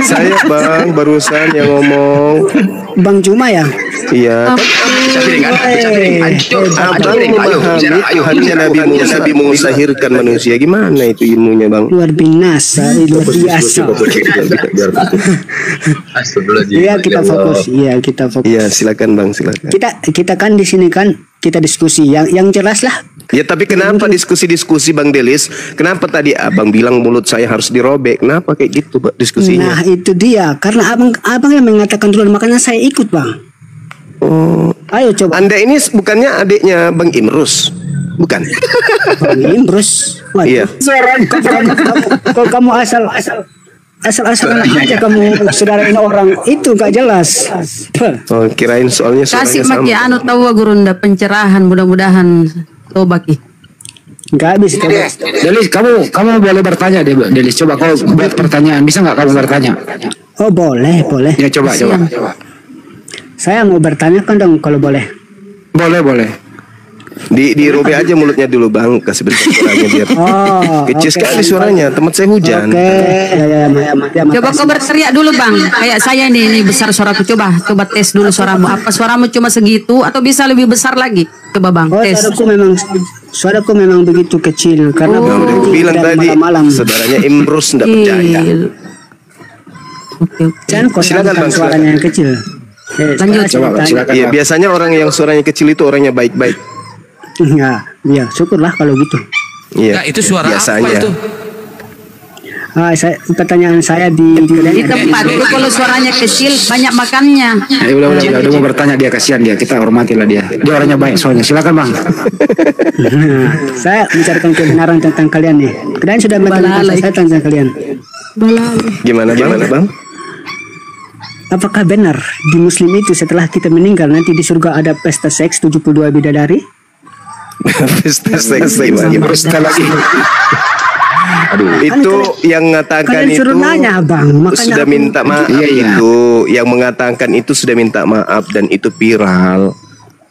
S1: Saya, Bang, barusan yang ngomong.
S5: Bang Juma ya?
S1: Iya.
S3: Bisa piring kan?
S1: Abang memahami Tuhannya Nabi Musa lahirkan manusia. Gimana itu ilmunya, Bang?
S5: Luar biasa. Iya, kita fokus.
S1: Iya, silakan, Bang, silakan.
S5: Kita kan di sini kan kita diskusi yang jelas lah.
S1: Ya, tapi kenapa diskusi Bang Delis? Kenapa tadi Abang bilang mulut saya harus dirobek? Kenapa kayak gitu, Pak, diskusinya?
S5: Nah, itu dia. Karena abang yang mengatakan duluan, makanya saya ikut, Bang.
S1: Oh.
S5: Ayo coba.
S1: Ada ini bukannya adiknya Bang Imrus? Bukan.
S5: Bang Imrus.
S1: Iya.
S5: Kalau kamu asal-asalan aja kamu saudarain orang itu gak jelas.
S1: Oh, kirain soalnya
S9: Kasih
S1: sama.
S9: maki anu tahu gurunda pencerahan mudah-mudahan tobaki.
S5: Enggak habis itu.
S4: Delis, kamu boleh bertanya deh, Delis. Coba kau buat pertanyaan. Bisa nggak kamu bertanya?
S5: Oh, boleh.
S4: Ya coba.
S5: Saya mau bertanya kan dong kalau boleh.
S4: Boleh.
S1: Dirobek aja mulutnya dulu, Bang. Kasih bentuk suaranya biar. Kecil sekali suaranya. Tempat saya hujan.
S9: Coba kau berteriak dulu, Bang. Kayak saya ini besar suaraku. Coba tes dulu suaramu. Apa suaramu cuma segitu atau bisa lebih besar lagi? Coba, Bang, tes.
S5: Suaraku memang begitu kecil karena
S1: bilang tadi
S5: malam-malam.
S1: saudaranya Imrus enggak percaya.
S9: Oke.
S5: Jangan kau samakan suaranya yang kecil.
S9: Lanjut.
S4: Silakan.
S1: Iya, biasanya orang yang suaranya kecil itu orangnya baik-baik.
S5: Ya, syukurlah kalau gitu.
S1: Iya.
S6: Nah, itu suara
S1: biasanya.
S6: apa itu?
S5: Pertanyaan saya di
S9: tempat itu kalau suaranya kecil banyak makannya.
S4: Udah mau bertanya dia, kasihan dia. Kita hormatilah dia. Dia orangnya baik soalnya. Silakan, Bang.
S5: Saya mencarikan kebenaran tentang kalian nih. Kalian sudah bertanya saya tentang kalian.
S1: Gimana, Bang?
S5: Apakah benar di Muslim itu setelah kita meninggal nanti di surga ada pesta seks 72 bidadari?
S1: Pesta seks lagi.
S3: Aduh.
S1: Itu yang mengatakan itu
S5: nanya, Bang. Makanya
S1: sudah minta maaf. Itu yang mengatakan itu sudah minta maaf dan itu viral.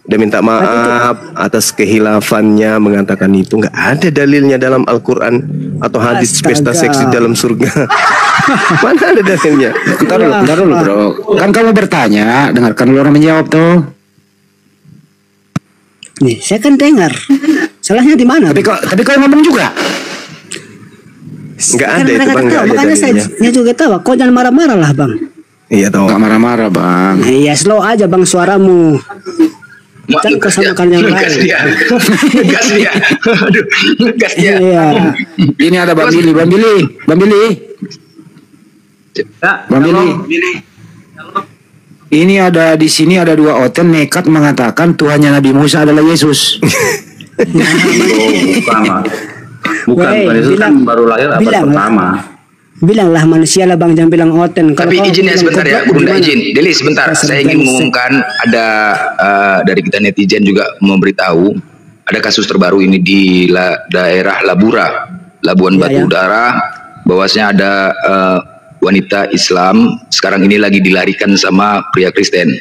S1: Udah minta maaf atas kehilafannya, mengatakan itu nggak ada dalilnya dalam Al-Quran atau hadis pesta seks di dalam surga. Mana ada dalilnya?
S4: Bentar dulu bro. Kan kamu bertanya, dengarkan dulu orang menjawab tuh.
S5: Nih, saya kan dengar. Salahnya di mana?
S4: Tapi kau ngomong juga.
S1: Nggak ada itu Bang, nggak ada
S5: makanya
S1: dalilnya.
S5: saya juga tahu. Kau jangan marah-marah lah Bang.
S1: Iya tahu.
S4: Nggak marah-marah Bang.
S5: Iya slow aja Bang suaramu. Jangan kesamakan yang lain.
S3: Ngegas dia. Aduh, ngegas dia.
S5: Iya.
S4: Ini ada Bang Billy. Ini ada di sini ada dua oten nekat mengatakan Tuhannya Nabi Musa adalah Yesus.
S10: Bukan Yesus kan baru lahir abad pertama.
S5: Bilanglah manusia lah Bang, jangan bilang oten.
S3: Tapi izin ya sebentar ya, Bunda izin. Deli sebentar, saya ingin mengumumkan ada dari kita netizen juga memberitahu ada kasus terbaru ini di daerah Labura, Labuan Batu Utara, bahwasanya ada wanita Islam sekarang ini lagi dilarikan sama pria Kristen.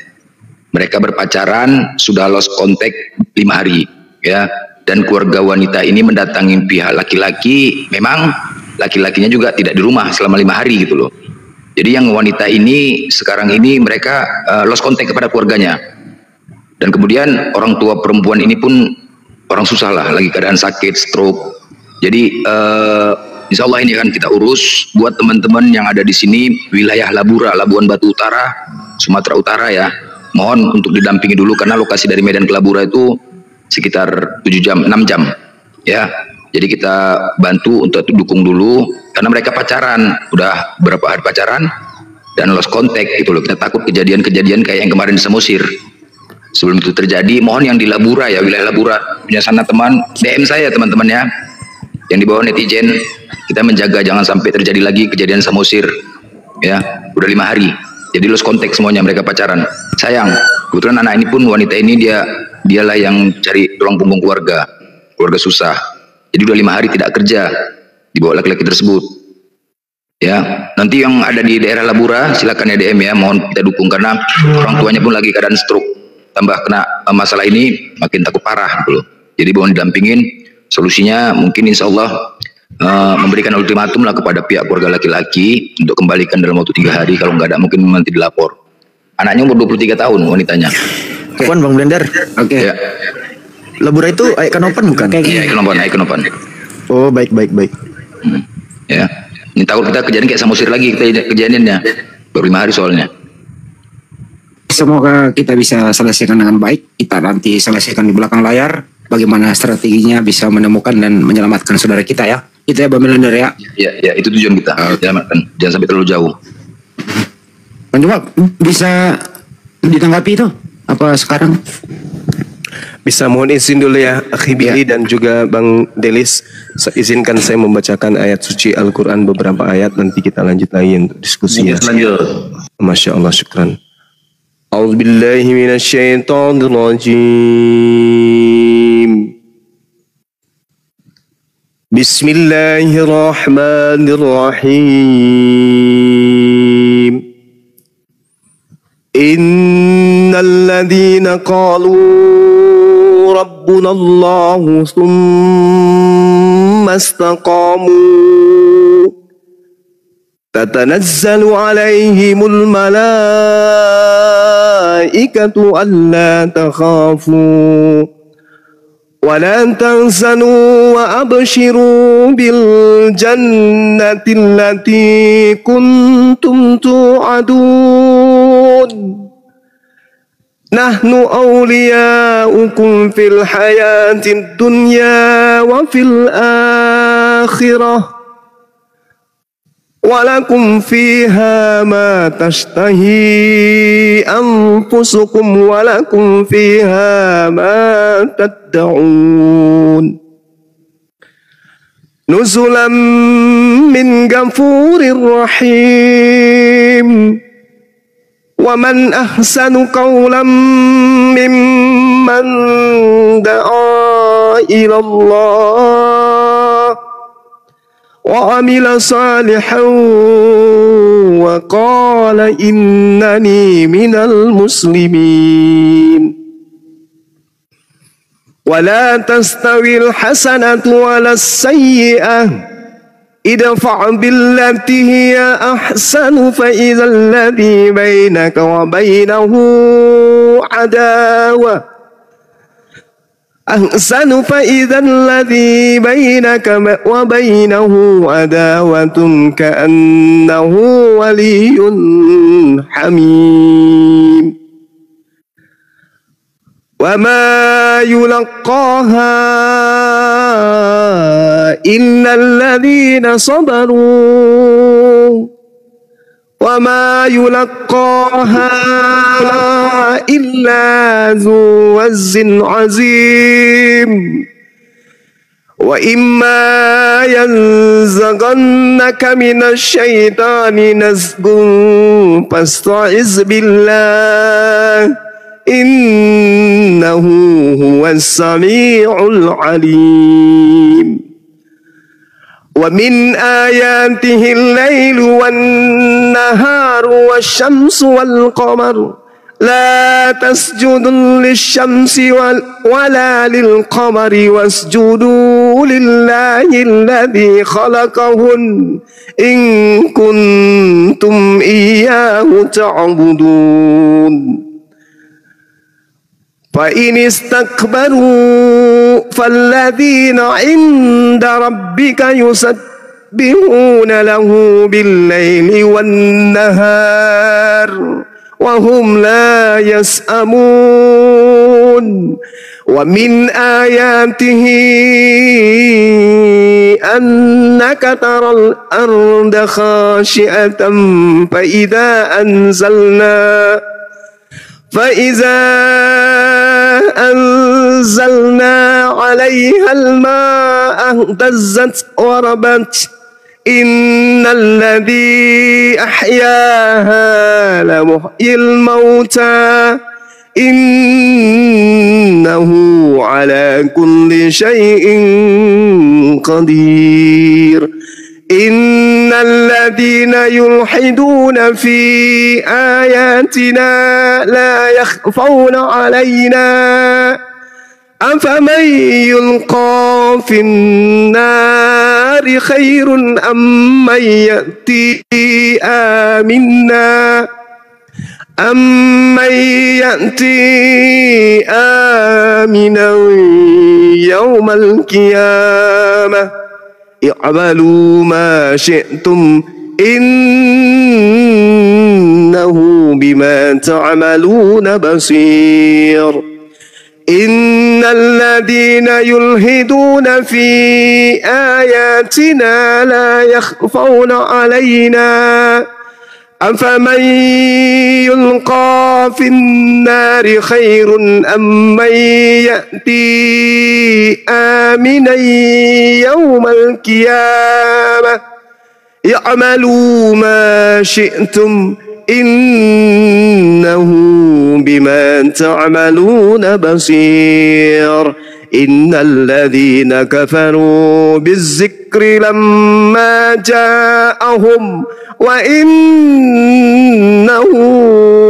S3: Mereka berpacaran, sudah lost contact 5 hari, ya. Dan keluarga wanita ini mendatangi pihak laki-laki, memang laki-lakinya juga tidak di rumah selama 5 hari gitu loh. Jadi yang wanita ini sekarang ini mereka lost contact kepada keluarganya. Dan kemudian orang tua perempuan ini pun orang susah lah, lagi keadaan sakit, stroke. Jadi insya Allah ini akan kita urus buat teman-teman yang ada di sini wilayah Labura, Labuan Batu Utara, Sumatera Utara ya. Mohon untuk didampingi dulu karena lokasi dari Medan ke Labura itu sekitar 6 jam ya. Jadi kita bantu untuk dukung dulu karena mereka pacaran, udah berapa hari pacaran dan lost contact gitu loh. Kita takut kejadian-kejadian kayak yang kemarin di Samosir. Sebelum itu terjadi, mohon yang di Labura ya, wilayah Labura punya sana teman, DM saya teman-teman ya. Yang di bawah netizen, kita menjaga jangan sampai terjadi lagi kejadian Samosir. Ya, udah 5 hari. Jadi lost contact semuanya, mereka pacaran. Sayang, kebetulan anak ini pun wanita ini dialah yang cari tulang punggung keluarga susah. Jadi udah 5 hari tidak kerja, dibawa laki-laki tersebut. Ya, nanti yang ada di daerah Labura silakan ya DM ya, mohon kita dukung karena orang tuanya pun lagi keadaan stroke, tambah kena masalah ini makin takut parah gitu loh. Jadi mohon didampingin, solusinya mungkin insya Allah memberikan ultimatum lah kepada pihak keluarga laki-laki untuk kembalikan dalam waktu 3 hari, kalau nggak ada mungkin nanti dilapor. Anaknya umur 23 tahun wanitanya.
S8: Kapan Bang Blender?
S3: Oke.
S8: Ya. Labura itu Aikanopan bukan?
S3: Iya, Aikanopan.
S8: Oh, baik.
S3: Ya. Ini takut kita kejadian kayak Samosir lagi kejadiannya. Baru 5 hari soalnya.
S4: Semoga kita bisa selesaikan dengan baik. Kita nanti selesaikan di belakang layar. Bagaimana strateginya bisa menemukan dan menyelamatkan saudara kita ya. Itu ya Bang Blender ya.
S3: Ya, itu tujuan kita. Selamatkan. Jangan sampai terlalu jauh.
S4: Bang Juma bisa ditanggapi itu apa sekarang?
S1: Bisa, mohon izin dulu ya Akhi Billy dan juga Bang Delis, izinkan saya membacakan ayat suci Al-Quran, beberapa ayat, nanti kita lanjut lagi untuk diskusinya. Masya Allah, syukran. A'udzubillahi minasyaitonirrajim. Bismillahirrahmanirrahim. Innalladzina qalu ربنا الله ثم استقاموا تتنزل عليهم الملائكة ألا تخافوا ولا تحزنوا وأبشروا بالجنة التي كنتم توعدون نحن أولياؤكم في الحياة الدنيا وفي الآخرة ولكم فيها ما تشتهي أنفسكم ولكم فيها ما تدعون نزلا من غفور رحيم ومن أحسن قولا ممن دعا إلى الله وعمل صالحا وقال إنني من المسلمين ولا تستوي الحسنة ولا السيئة ادفع بالتي هي أحسن فإذا الذي بينك وبينه عداوة فإذا الذي بينك وبينه عداوة كأنه ولي حميم وما يلقاها إلا الذين صبروا وما يلقاها إلا ذو وز عظيم وإما ينزغنك من الشيطان نزغ فاستعذ بالله إنه هو السميع العليم ومن آياته الليل والنهار والشمس والقمر لا تسجدوا للشمس ولا للقمر واسجدوا لله الذي خلقهن إن كنتم إياه تعبدون فإن استكبروا فالذين عند ربك يسبحون له بالليل والنهار وهم لا يسأمون ومن آياته أنك ترى الأرض خاشعة فإذا أنزلنا عليها الماء اهتزت وربت إن الذي أحياها لمحيي الموتى إنه على كل شيء قدير إن الذين يلحدون في آياتنا لا يخفون علينا أفمن يلقى في النار خير أم من يأتي آمنا يوم القيامة اعملوا ما شئتم إنه بما تعملون بصير إن الذين يلحدون في آياتنا لا يخفون علينا أفمن يلقى في النار خير أم من يأتي آمنا يوم القيامة اعملوا ما شئتم إنه بما تعملون بصير إن الذين كفروا بالذكر لما جاءهم وإنه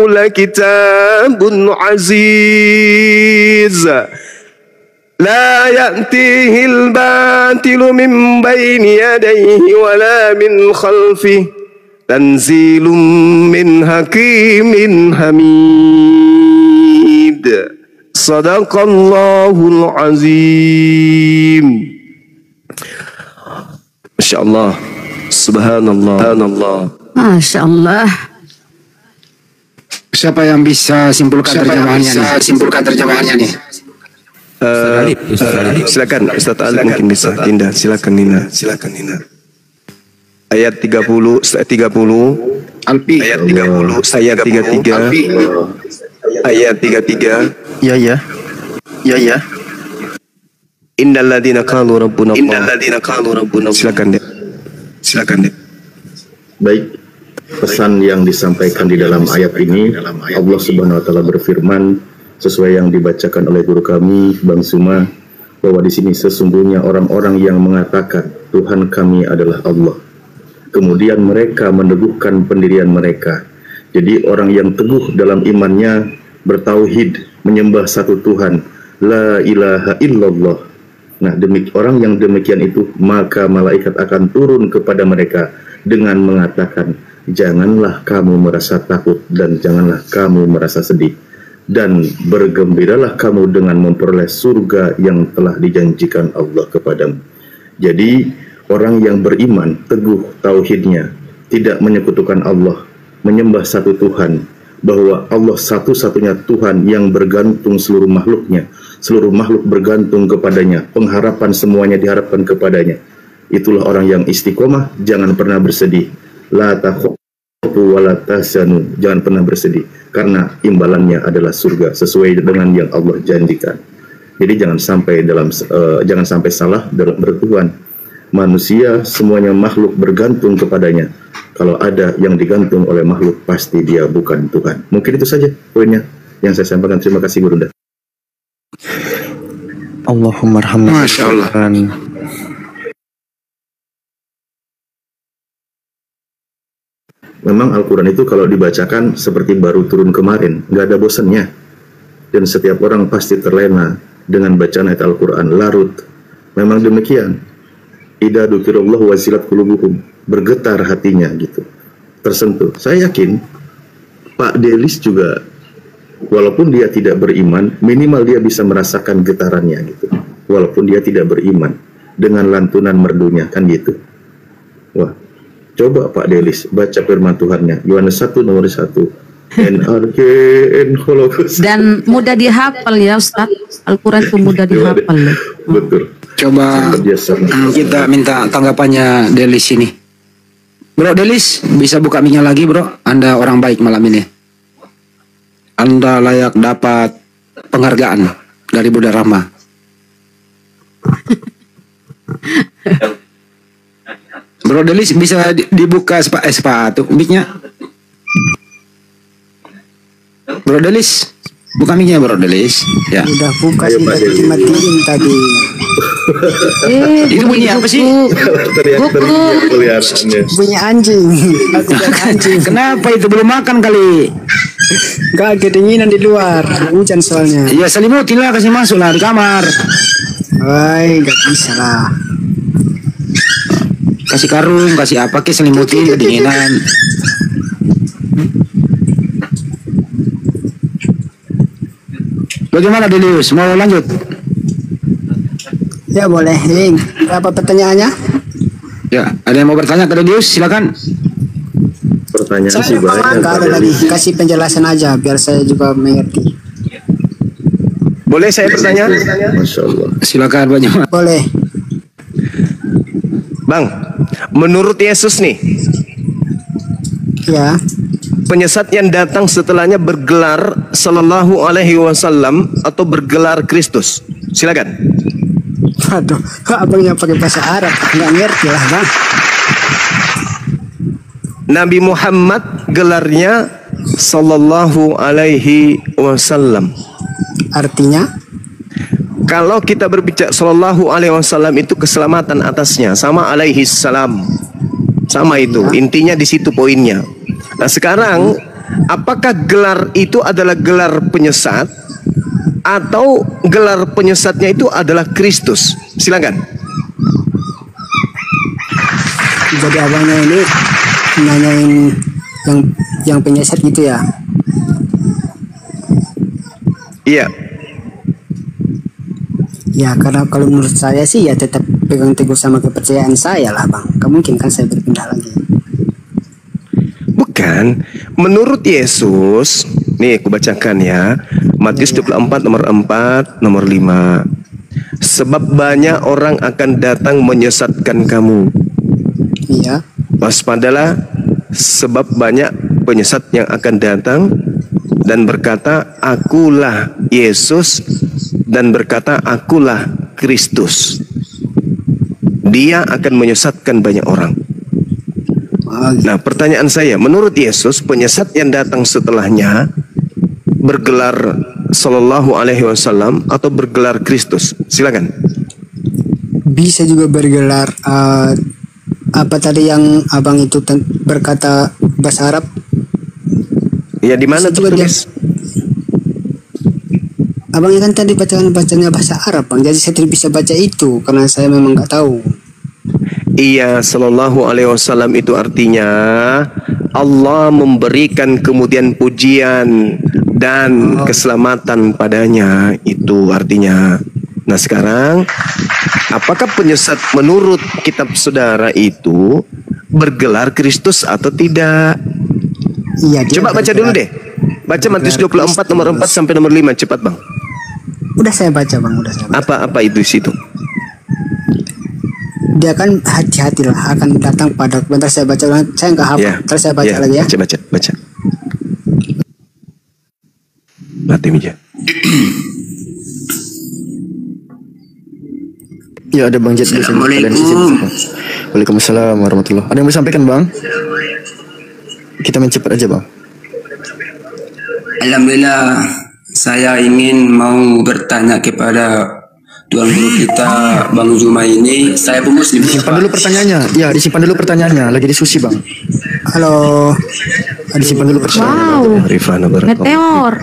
S1: لكتاب عزيز لا يأتيه الباطل من بين يديه ولا من خلفه تنزيل من حكيم حميد صدق الله العظيم. Masya Allah, subhanallah,
S9: Masya Allah.
S4: Siapa yang bisa simpulkan terjemahannya nih?
S1: Silakan Ustaz Ali mungkin bisa. Dinda, silakan Dinda. Ayat 30,
S4: Alpi.
S1: Ayat 30, ayat 33. Ayat 33.
S8: Ya.
S1: Innal ladzina qalu rabbuna Allah. Silakan deh.
S10: Baik.
S11: pesan yang disampaikan di dalam ayat ini. Allah Subhanahu wa taala berfirman sesuai yang dibacakan oleh guru kami Bang Suma, bahwa di sini sesungguhnya orang-orang yang mengatakan Tuhan kami adalah Allah, kemudian mereka meneguhkan pendirian mereka. Jadi orang yang teguh dalam imannya, bertauhid, menyembah satu Tuhan, la ilaha illallah. Nah, orang yang demikian itu, maka malaikat akan turun kepada mereka dengan mengatakan, janganlah kamu merasa takut dan janganlah kamu merasa sedih, dan bergembiralah kamu dengan memperoleh surga yang telah dijanjikan Allah kepadamu. Jadi orang yang beriman, teguh tauhidnya, tidak menyekutukan Allah, menyembah satu Tuhan, bahwa Allah satu-satunya Tuhan yang bergantung seluruh makhluknya, seluruh makhluk bergantung kepadanya, pengharapan semuanya diharapkan kepadanya. Itulah orang yang istiqomah, jangan pernah bersedih. La takhafu wa la tahzanu, jangan pernah bersedih, karena imbalannya adalah surga sesuai dengan yang Allah janjikan. Jadi jangan sampai salah dalam bertuhan. Manusia semuanya makhluk bergantung kepadanya. Kalau ada yang digantung oleh makhluk, pasti dia bukan Tuhan. Mungkin itu saja poinnya yang saya sampaikan. Terima kasih Guru.
S8: Allahumma rahmat.
S4: Masya Allah.
S11: Memang Al-Quran itu kalau dibacakan seperti baru turun kemarin, nggak ada bosannya. Dan setiap orang pasti terlena dengan bacaan ayat Al-Quran, larut. Memang demikian. Idza dzukirallahu wazilat qulubuhum, bergetar hatinya gitu, tersentuh. Saya yakin Pak Delis juga, walaupun dia tidak beriman, minimal dia bisa merasakan getarannya gitu, walaupun dia tidak beriman, dengan lantunan merdunya kan gitu. Wah, coba Pak Delis baca firman Tuhannya, Yohanes 1 nomor 1.
S9: Dan mudah dihafal ya Ustadz, Al-Quran itu mudah dihafal.
S11: Betul.
S4: Coba kita minta tanggapannya Delis ini. Bro Delis, bisa buka mic-nya lagi bro? Anda orang baik malam ini. Anda layak dapat penghargaan dari Bunda Rahma. Bro Delis, bisa dibuka sepatu mic-nya? Bro Delis, buka mic-nya Bro Delis. Ya.
S5: Udah buka sih, tadi dimatiin tadi.
S4: Itu bunyi apa sih?
S5: Bunyi anjing. Aku anjing.
S4: Kenapa itu belum makan kali?
S5: Gak, kedinginan di luar, hujan soalnya.
S4: Iya, selimutin lah, kasih masuk lah di kamar.
S5: Woi, gak bisa lah.
S4: Kasih karung, kasih apa ke, selimutin, kedinginan. Bagaimana Delius? Mau lanjut?
S5: Ya boleh. Apa pertanyaannya?
S4: Ya, ada yang mau bertanya ke Delius? Silakan.
S11: Pertanyaan
S5: Saya
S11: sih banyak.
S5: Gak ada lagi. Kasih penjelasan aja biar saya juga mengerti.
S1: Boleh saya bertanya?
S11: Masya Allah.
S4: Silakan banyak.
S5: Boleh.
S1: Bang, menurut Yesus nih,
S5: ya,
S1: penyesat yang datang setelahnya bergelar Sallallahu Alaihi Wasallam atau bergelar Kristus. Silakan.
S5: Aduh, abangnya pakai bahasa Arab, nggak ngerti lah bang.
S1: Nabi Muhammad gelarnya Sallallahu Alaihi Wasallam.
S5: Artinya?
S1: Kalau kita berbicara Sallallahu Alaihi Wasallam itu keselamatan atasnya, sama alaihi salam, sama itu. Intinya di situ poinnya. Nah sekarang, apakah gelar itu adalah gelar penyesat atau gelar penyesatnya itu adalah Kristus? Silakan.
S5: Jadi abangnya ini nanyain yang penyesat gitu ya?
S1: Iya.
S5: Ya karena kalau menurut saya sih ya tetap pegang teguh sama kepercayaan saya lah bang. Gak mungkin kan saya berpindah lagi.
S1: Bukan. Menurut Yesus, nih aku bacakan ya, Matius 24 nomor 4 nomor 5. Sebab banyak orang akan datang menyesatkan kamu.
S5: Iya.
S1: Waspadalah, sebab banyak penyesat yang akan datang dan berkata, akulah Yesus, dan berkata, akulah Kristus. Dia akan menyesatkan banyak orang. Nah, pertanyaan saya, menurut Yesus penyesat yang datang setelahnya bergelar Sallallahu Alaihi Wasallam atau bergelar Kristus? Silakan.
S5: Bisa juga bergelar apa tadi yang abang itu berkata bahasa Arab?
S1: Ya, di mana tertulis?
S5: Abang kan tadi bacanya bahasa Arab, Bang. Jadi saya tidak bisa baca itu karena saya memang nggak tahu.
S1: Iya, Sallallahu Alaihi Wasallam itu artinya Allah memberikan kemudian pujian dan keselamatan padanya, itu artinya. Nah, sekarang apakah penyesat menurut kitab saudara itu bergelar Kristus atau tidak?
S5: Iya,
S1: coba baca dulu deh. Baca Matius 24 nomor 4 sampai nomor 5, cepat, Bang.
S5: Udah saya baca, Bang, udah saya baca.
S1: Apa itu di situ?
S5: Dia kan hati-hatilah akan datang pada, bentar saya baca, saya nggak hafal.
S1: Ya.
S5: Terus saya baca lagi ya.
S1: Baca. Latih meja.
S8: Ya, ada Bang Jet. Assalamualaikum. Waalaikumsalam warahmatullahi. Ada yang mau sampaikan, Bang? Kita main cepat aja, Bang.
S12: Alhamdulillah, saya ingin mau bertanya kepada Tuan Guru kita, Bang Zuma ini. Saya pun Muslim.
S8: Simpan dulu pertanyaannya. Ya, disimpan dulu pertanyaannya. Lagi diskusi, Bang.
S5: Halo.
S8: Disimpan dulu pertanyaannya.
S1: Rifana
S9: Meteor.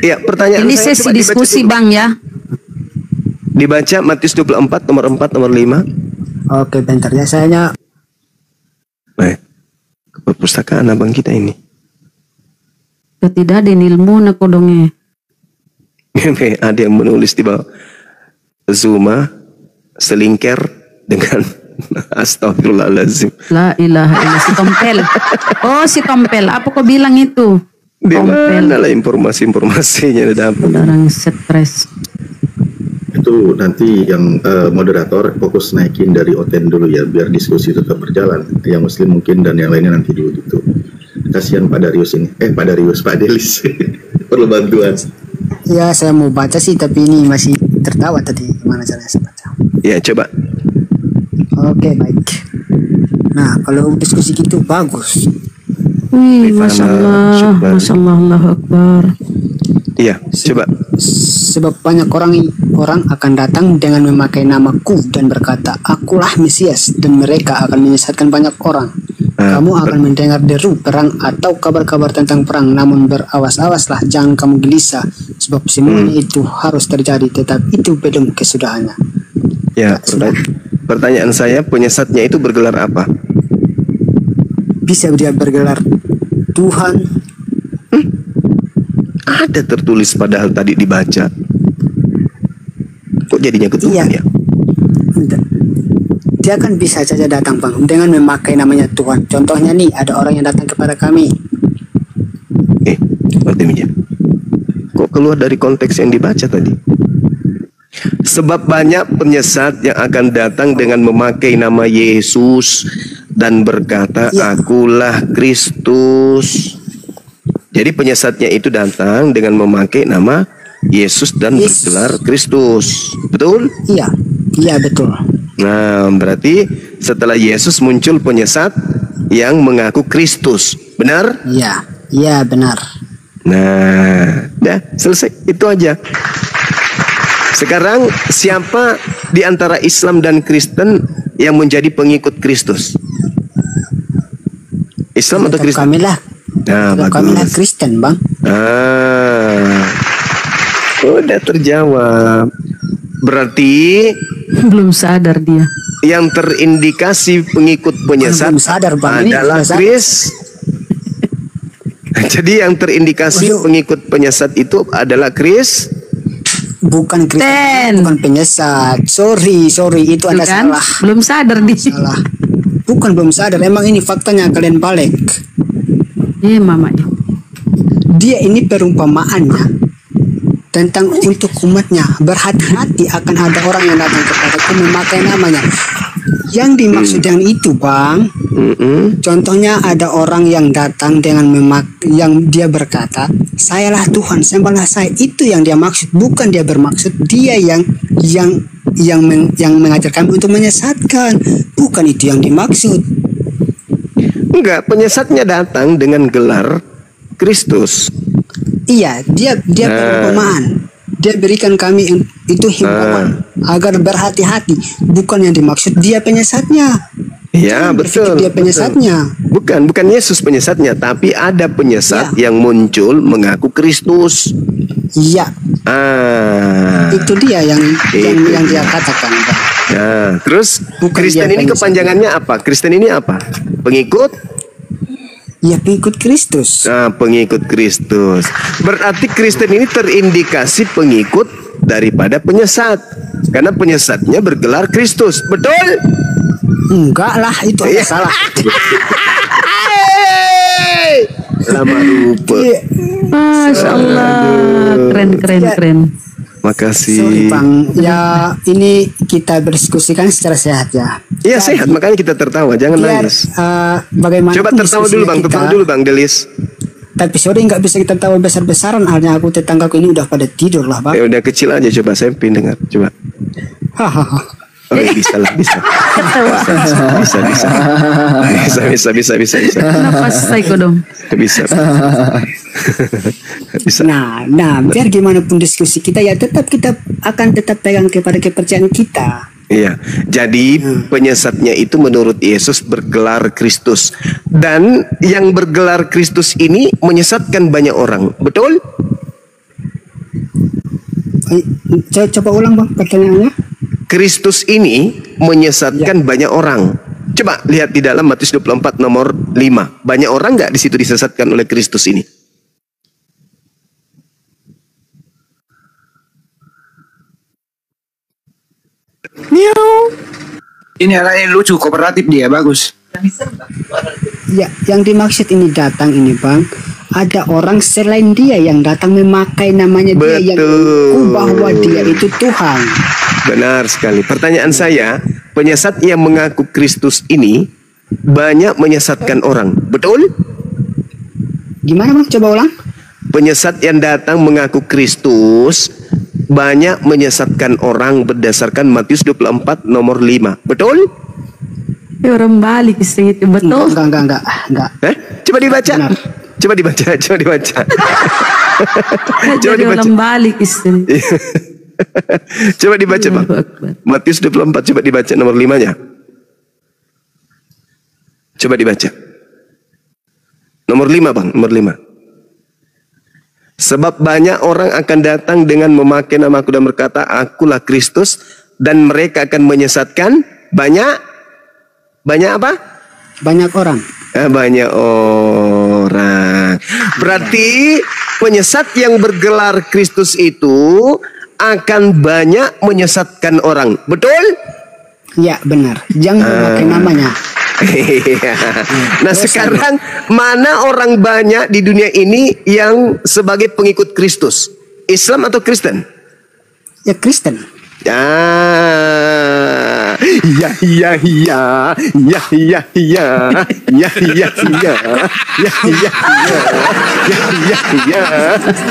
S1: Iya, pertanyaan
S9: ini
S1: saya
S9: sesi diskusi, Bang, ya.
S1: Dibaca Matius 24 nomor 4 nomor 5.
S5: Oke, bentar ya, saya
S1: ke perpustakaan abang kita ini.
S9: Tidak ada ilmu nak kodongnya.
S1: Ada yang menulis di bawah, Zuma selingker dengan astagfirullahaladzim.
S9: La ilaha illallah, si Tompel. Oh, si Tompel. Apa kau bilang itu?
S1: Di mana lah informasi-informasinya dapat.
S9: Orang stres.
S11: Itu nanti yang moderator fokus naikin dari Oten dulu ya, biar diskusi tetap berjalan. Yang Muslim mungkin dan yang lainnya nanti dulu gitu. Kasihan Pak Darius ini. Pak Delis perlu bantuan.
S5: Ya, saya mau baca sih, tapi ini masih tertawa tadi. Gimana caranya saya baca?
S1: Ya, coba.
S5: Oke, baik. Nah, kalau diskusi gitu bagus.
S9: Wih, Masya Allah, Masya Allah, Allahu Akbar.
S1: Iya, coba.
S5: Sebab banyak orang akan datang dengan memakai namaku dan berkata, akulah Mesias, dan mereka akan menyesatkan banyak orang. Kamu akan mendengar deru perang atau kabar-kabar tentang perang, namun berawas-awaslah, jangan kamu gelisah, sebab semuanya itu harus terjadi, tetapi itu belum kesudahannya.
S1: Ya, pertanyaan saya, penyesatnya itu bergelar apa?
S5: Bisa dia bergelar Tuhan.
S1: Ada tertulis padahal tadi dibaca. Kok jadinya ke Tuhan ya?
S5: Dia kan bisa saja datang, Bang, dengan memakai namanya Tuhan. Contohnya nih, ada orang yang datang kepada kami.
S1: Kok keluar dari konteks yang dibaca tadi? Sebab banyak penyesat yang akan datang dengan memakai nama Yesus dan berkata, akulah Kristus. Jadi penyesatnya itu datang dengan memakai nama Yesus dan bergelar Kristus. Betul?
S5: Iya, iya betul.
S1: Nah, berarti setelah Yesus muncul penyesat yang mengaku Kristus. Benar?
S5: Iya, iya benar.
S1: Nah, dah selesai. Itu aja. Sekarang siapa di antara Islam dan Kristen yang menjadi pengikut Kristus? Islam atau Kristen?
S5: Kamilah.
S1: Nah,
S5: Kamilah Kristen, Bang.
S1: Udah terjawab. Berarti
S9: belum sadar dia.
S1: Yang terindikasi pengikut penyesat adalah Kris. Jadi yang terindikasi pengikut penyesat itu adalah Kris.
S5: Bukan Kristen, bukan penyesat. Sorry, itu ada salah.
S9: Belum sadar dia.
S5: Salah. Bukan belum sadar. Emang ini faktanya, kalian balik.
S9: Mamanya.
S5: Dia ini perumpamaannya tentang untuk umatnya, berhati-hati akan ada orang yang datang kepadaku memakai namanya. Yang dimaksud dengan itu, Bang, contohnya ada orang yang datang dengan yang dia berkata, sayalah Tuhan, sembahlah saya. Itu yang dia maksud, bukan dia bermaksud dia yang mengajarkan untuk menyesatkan. Bukan itu yang dimaksud.
S1: Enggak, penyesatnya datang dengan gelar Kristus.
S5: Iya, dia perumpamaan. Dia berikan kami itu himbauan agar berhati-hati. Bukan yang dimaksud dia penyesatnya.
S1: Ya, betul.
S5: Dia penyesatnya.
S1: Bukan Yesus penyesatnya, tapi ada penyesat yang muncul mengaku Kristus.
S5: Iya. Itu dia yang dia katakan, Bang.
S1: Nah, terus Kristen ini kepanjangannya apa? Kristen ini apa? Pengikut?
S5: Ya, pengikut Kristus.
S1: Nah, pengikut Kristus. Berarti Kristen ini terindikasi pengikut daripada penyesat. Karena penyesatnya bergelar Kristus. Betul?
S5: Enggak lah, itu salah.
S1: Lama lupa.
S9: Masya Allah. Keren.
S1: Makasih.
S5: Sorry, Bang. Ya, ini kita berdiskusikan secara sehat ya.
S1: Iya, sehat. Makanya kita tertawa. Jangan nangis.
S5: Bagaimana?
S1: Coba tertawa dulu, Bang. Tertawa dulu, Bang Delis.
S5: Tapi sorry, nggak bisa kita tawa besar-besaran. Halnya aku tetanggaku ini udah pada tidur lah, Bang.
S1: Ya udah kecil aja. Coba saya dengar. Coba.
S5: Hahaha.
S1: Oh, ya, bisa lah, bisa. Bisa.
S9: Kenapa psycho dong?
S1: Bisa.
S5: Nah, biar gimana pun diskusi kita ya tetap kita akan tetap pegang kepada kepercayaan kita.
S1: Iya, jadi penyesatnya itu menurut Yesus bergelar Kristus. Dan yang bergelar Kristus ini menyesatkan banyak orang, betul?
S5: Saya coba ulang, Bang, pertanyaannya.
S1: Kristus ini menyesatkan banyak orang. Coba lihat di dalam Matius 24 nomor 5. Banyak orang nggak di situ disesatkan oleh Kristus ini?
S4: Ini anaknya lucu, kooperatif dia, bagus.
S5: Ya, yang dimaksud ini datang ini, Bang. Ada orang selain dia yang datang memakai namanya dia yang mengaku bahwa dia itu Tuhan.
S1: Benar sekali. Pertanyaan saya, penyesat yang mengaku Kristus ini banyak menyesatkan orang, betul?
S5: Gimana, Bang? Coba ulang.
S1: Penyesat yang datang mengaku Kristus banyak menyesatkan orang berdasarkan Matius 24 nomor 5, betul?
S9: Ya, orang balik itu betul.
S5: Enggak.
S1: Coba dibaca. Coba dibaca.
S9: Jadi orang balik istri.
S1: Coba dibaca, Bang. Matius 24, coba dibaca nomor 5-nya. Coba dibaca. Nomor 5, Bang, nomor 5. Sebab banyak orang akan datang dengan memakai namaku dan berkata, akulah Kristus, dan mereka akan menyesatkan banyak apa?
S5: Banyak orang.
S1: Banyak orang. Berarti penyesat yang bergelar Kristus itu akan banyak menyesatkan orang. Betul?
S5: Ya, benar. Jangan memakai namanya.
S1: Nah, sekarang mana orang banyak di dunia ini yang sebagai pengikut Kristus? Islam atau Kristen?
S5: Ya, Kristen.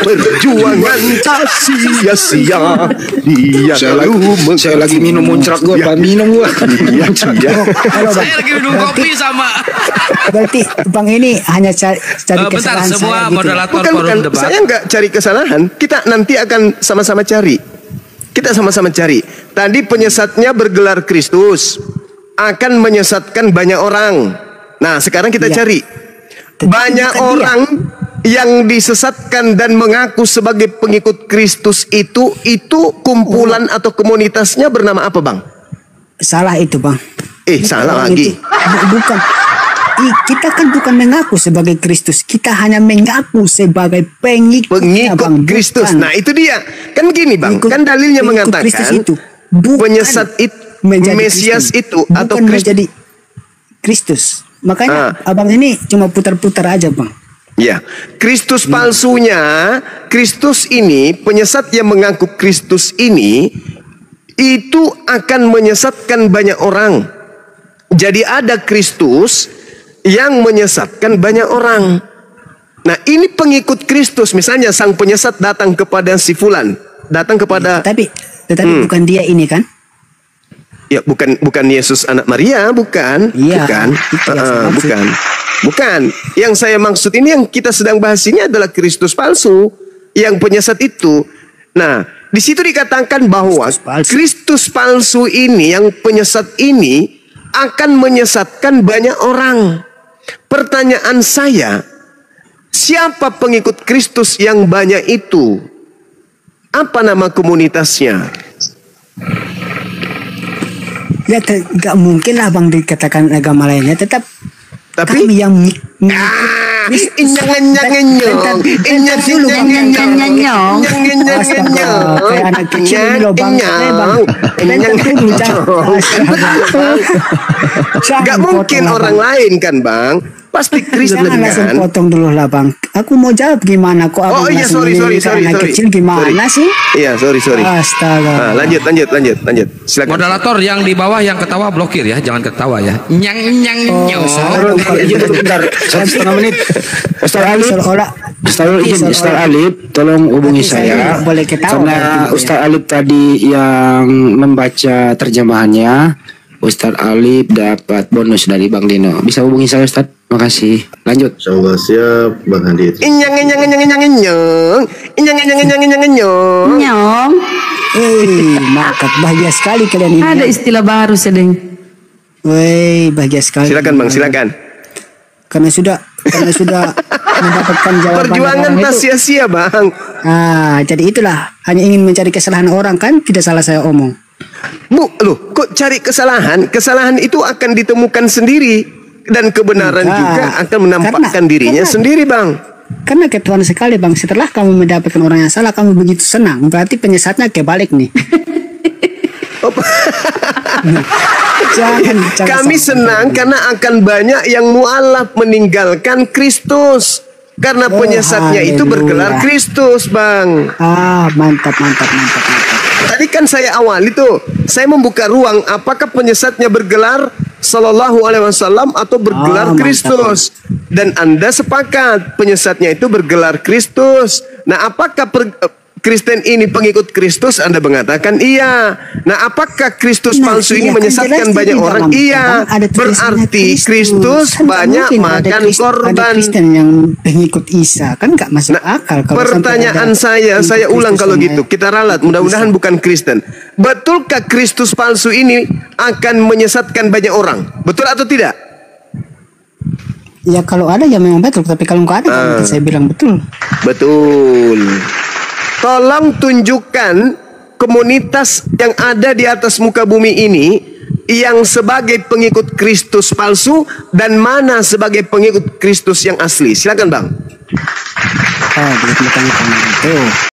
S1: Perjuangan tak sia-sia.
S4: Saya lagi minum muncrat gue, Pak. Minum gue.
S6: Saya lagi minum kopi sama.
S5: Berarti Bang ini hanya cari kesalahan
S6: semua
S5: saya gitu.
S6: moderator
S1: Bukan,
S6: debat.
S1: saya nggak cari kesalahan. Kita nanti akan sama-sama cari. Kita sama-sama cari. Tadi penyesatnya bergelar Kristus akan menyesatkan banyak orang. Nah, sekarang kita cari banyak orang yang disesatkan dan mengaku sebagai pengikut Kristus itu kumpulan atau komunitasnya bernama apa, Bang?
S5: Salah itu, Bang.
S1: Salah lagi.
S5: Bukan. Kita kan bukan mengaku sebagai Kristus. Kita hanya mengaku sebagai pengikut
S1: Kristus. Nah, itu dia. Kan gini, Bang. Kan dalilnya mengatakan penyesat itu, Mesias itu atau
S5: menjadi Kristus. Makanya abang ini cuma putar-putar aja, Bang.
S1: Ya, Kristus palsunya, Kristus ini, penyesat yang mengaku Kristus ini, itu akan menyesatkan banyak orang. Jadi ada Kristus yang menyesatkan banyak orang. Nah, ini pengikut Kristus. Misalnya sang penyesat datang kepada si fulan, datang kepada
S5: Tetapi bukan dia ini kan?
S1: Ya, bukan Yesus anak Maria, bukan.
S5: Iya,
S1: bukan.
S5: itu yang saya maksud.
S1: Bukan. Yang saya maksud ini yang kita sedang bahas ini adalah Kristus palsu, yang penyesat itu. Nah, di situ dikatakan bahwa Kristus palsu ini, yang penyesat ini akan menyesatkan banyak orang. Pertanyaan saya, siapa pengikut Kristus yang banyak itu? Apa nama komunitasnya?
S5: Ya gak mungkin lah Bang dikatakan agama lainnya, tetap kami yang kayak anak kecil ini loh Bang.
S1: Gak mungkin orang lain kan Bang, pasti Kristen
S5: kan. Langsung potong dulu lah Bang. Aku mau jawab gimana kok.
S1: Oh iya, sorry.
S5: Anak kecil gimana sih?
S1: Iya, sorry.
S5: Astaga.
S1: Lanjut. Silakan.
S6: Moderator yang di bawah yang ketawa blokir ya, jangan ketawa ya. Nyang.
S4: Bentar, 1,5 menit. Ustaz Alif, tolong hubungi saya.
S5: Boleh ketawa.
S4: Karena Ustaz Alif tadi yang membaca terjemahannya, Ustaz Alif dapat bonus dari Bang Dino. Bisa hubungi saya Ustaz. Makasih. Lanjut.
S11: Insyaallah siap Bang Handi.
S9: Nyong.
S5: Mantap, bahagia sekali kalian ini.
S9: Ada istilah baru sedang.
S5: Woi, bahagia sekali.
S1: Silakan Bang, silakan.
S5: Karena sudah mendapatkan jawaban.
S1: Perjuangan tak sia-sia Bang.
S5: Jadi itulah, hanya ingin mencari kesalahan orang kan, tidak salah saya omong.
S1: Kok cari kesalahan? Kesalahan itu akan ditemukan sendiri. Dan kebenaran juga akan menampakkan dirinya sendiri Bang.
S5: Karena ketuaan sekali Bang, setelah kamu mendapatkan orang yang salah, kamu begitu senang. Berarti penyesatnya kebalik nih. jangan
S1: Kami senang karena akan banyak yang mualaf meninggalkan Kristus. Karena penyesatnya itu bergelar Kristus Bang.
S5: Mantap.
S1: Tadi kan saya awal itu, saya membuka ruang apakah penyesatnya bergelar Sallallahu Alaihi Wasallam atau bergelar Kristus. Dan Anda sepakat penyesatnya itu bergelar Kristus. Nah, apakah Kristen ini pengikut Kristus? Anda mengatakan iya. Nah, apakah Kristus palsu ini menyesatkan banyak orang? Iya. Berarti Kristus banyak makan korban.
S5: Ada Kristen yang pengikut Isa, kan nggak masuk akal.
S1: Pertanyaan saya ulang kalau gitu. Kita ralat, mudah-mudahan bukan Kristen. Betulkah Kristus palsu ini akan menyesatkan banyak orang? Betul atau tidak?
S5: Ya kalau ada ya memang betul, tapi kalau nggak ada saya bilang betul.
S1: Betul. Tolong tunjukkan komunitas yang ada di atas muka bumi ini yang sebagai pengikut Kristus palsu dan mana sebagai pengikut Kristus yang asli. Silakan Bang.
S5: Begitu.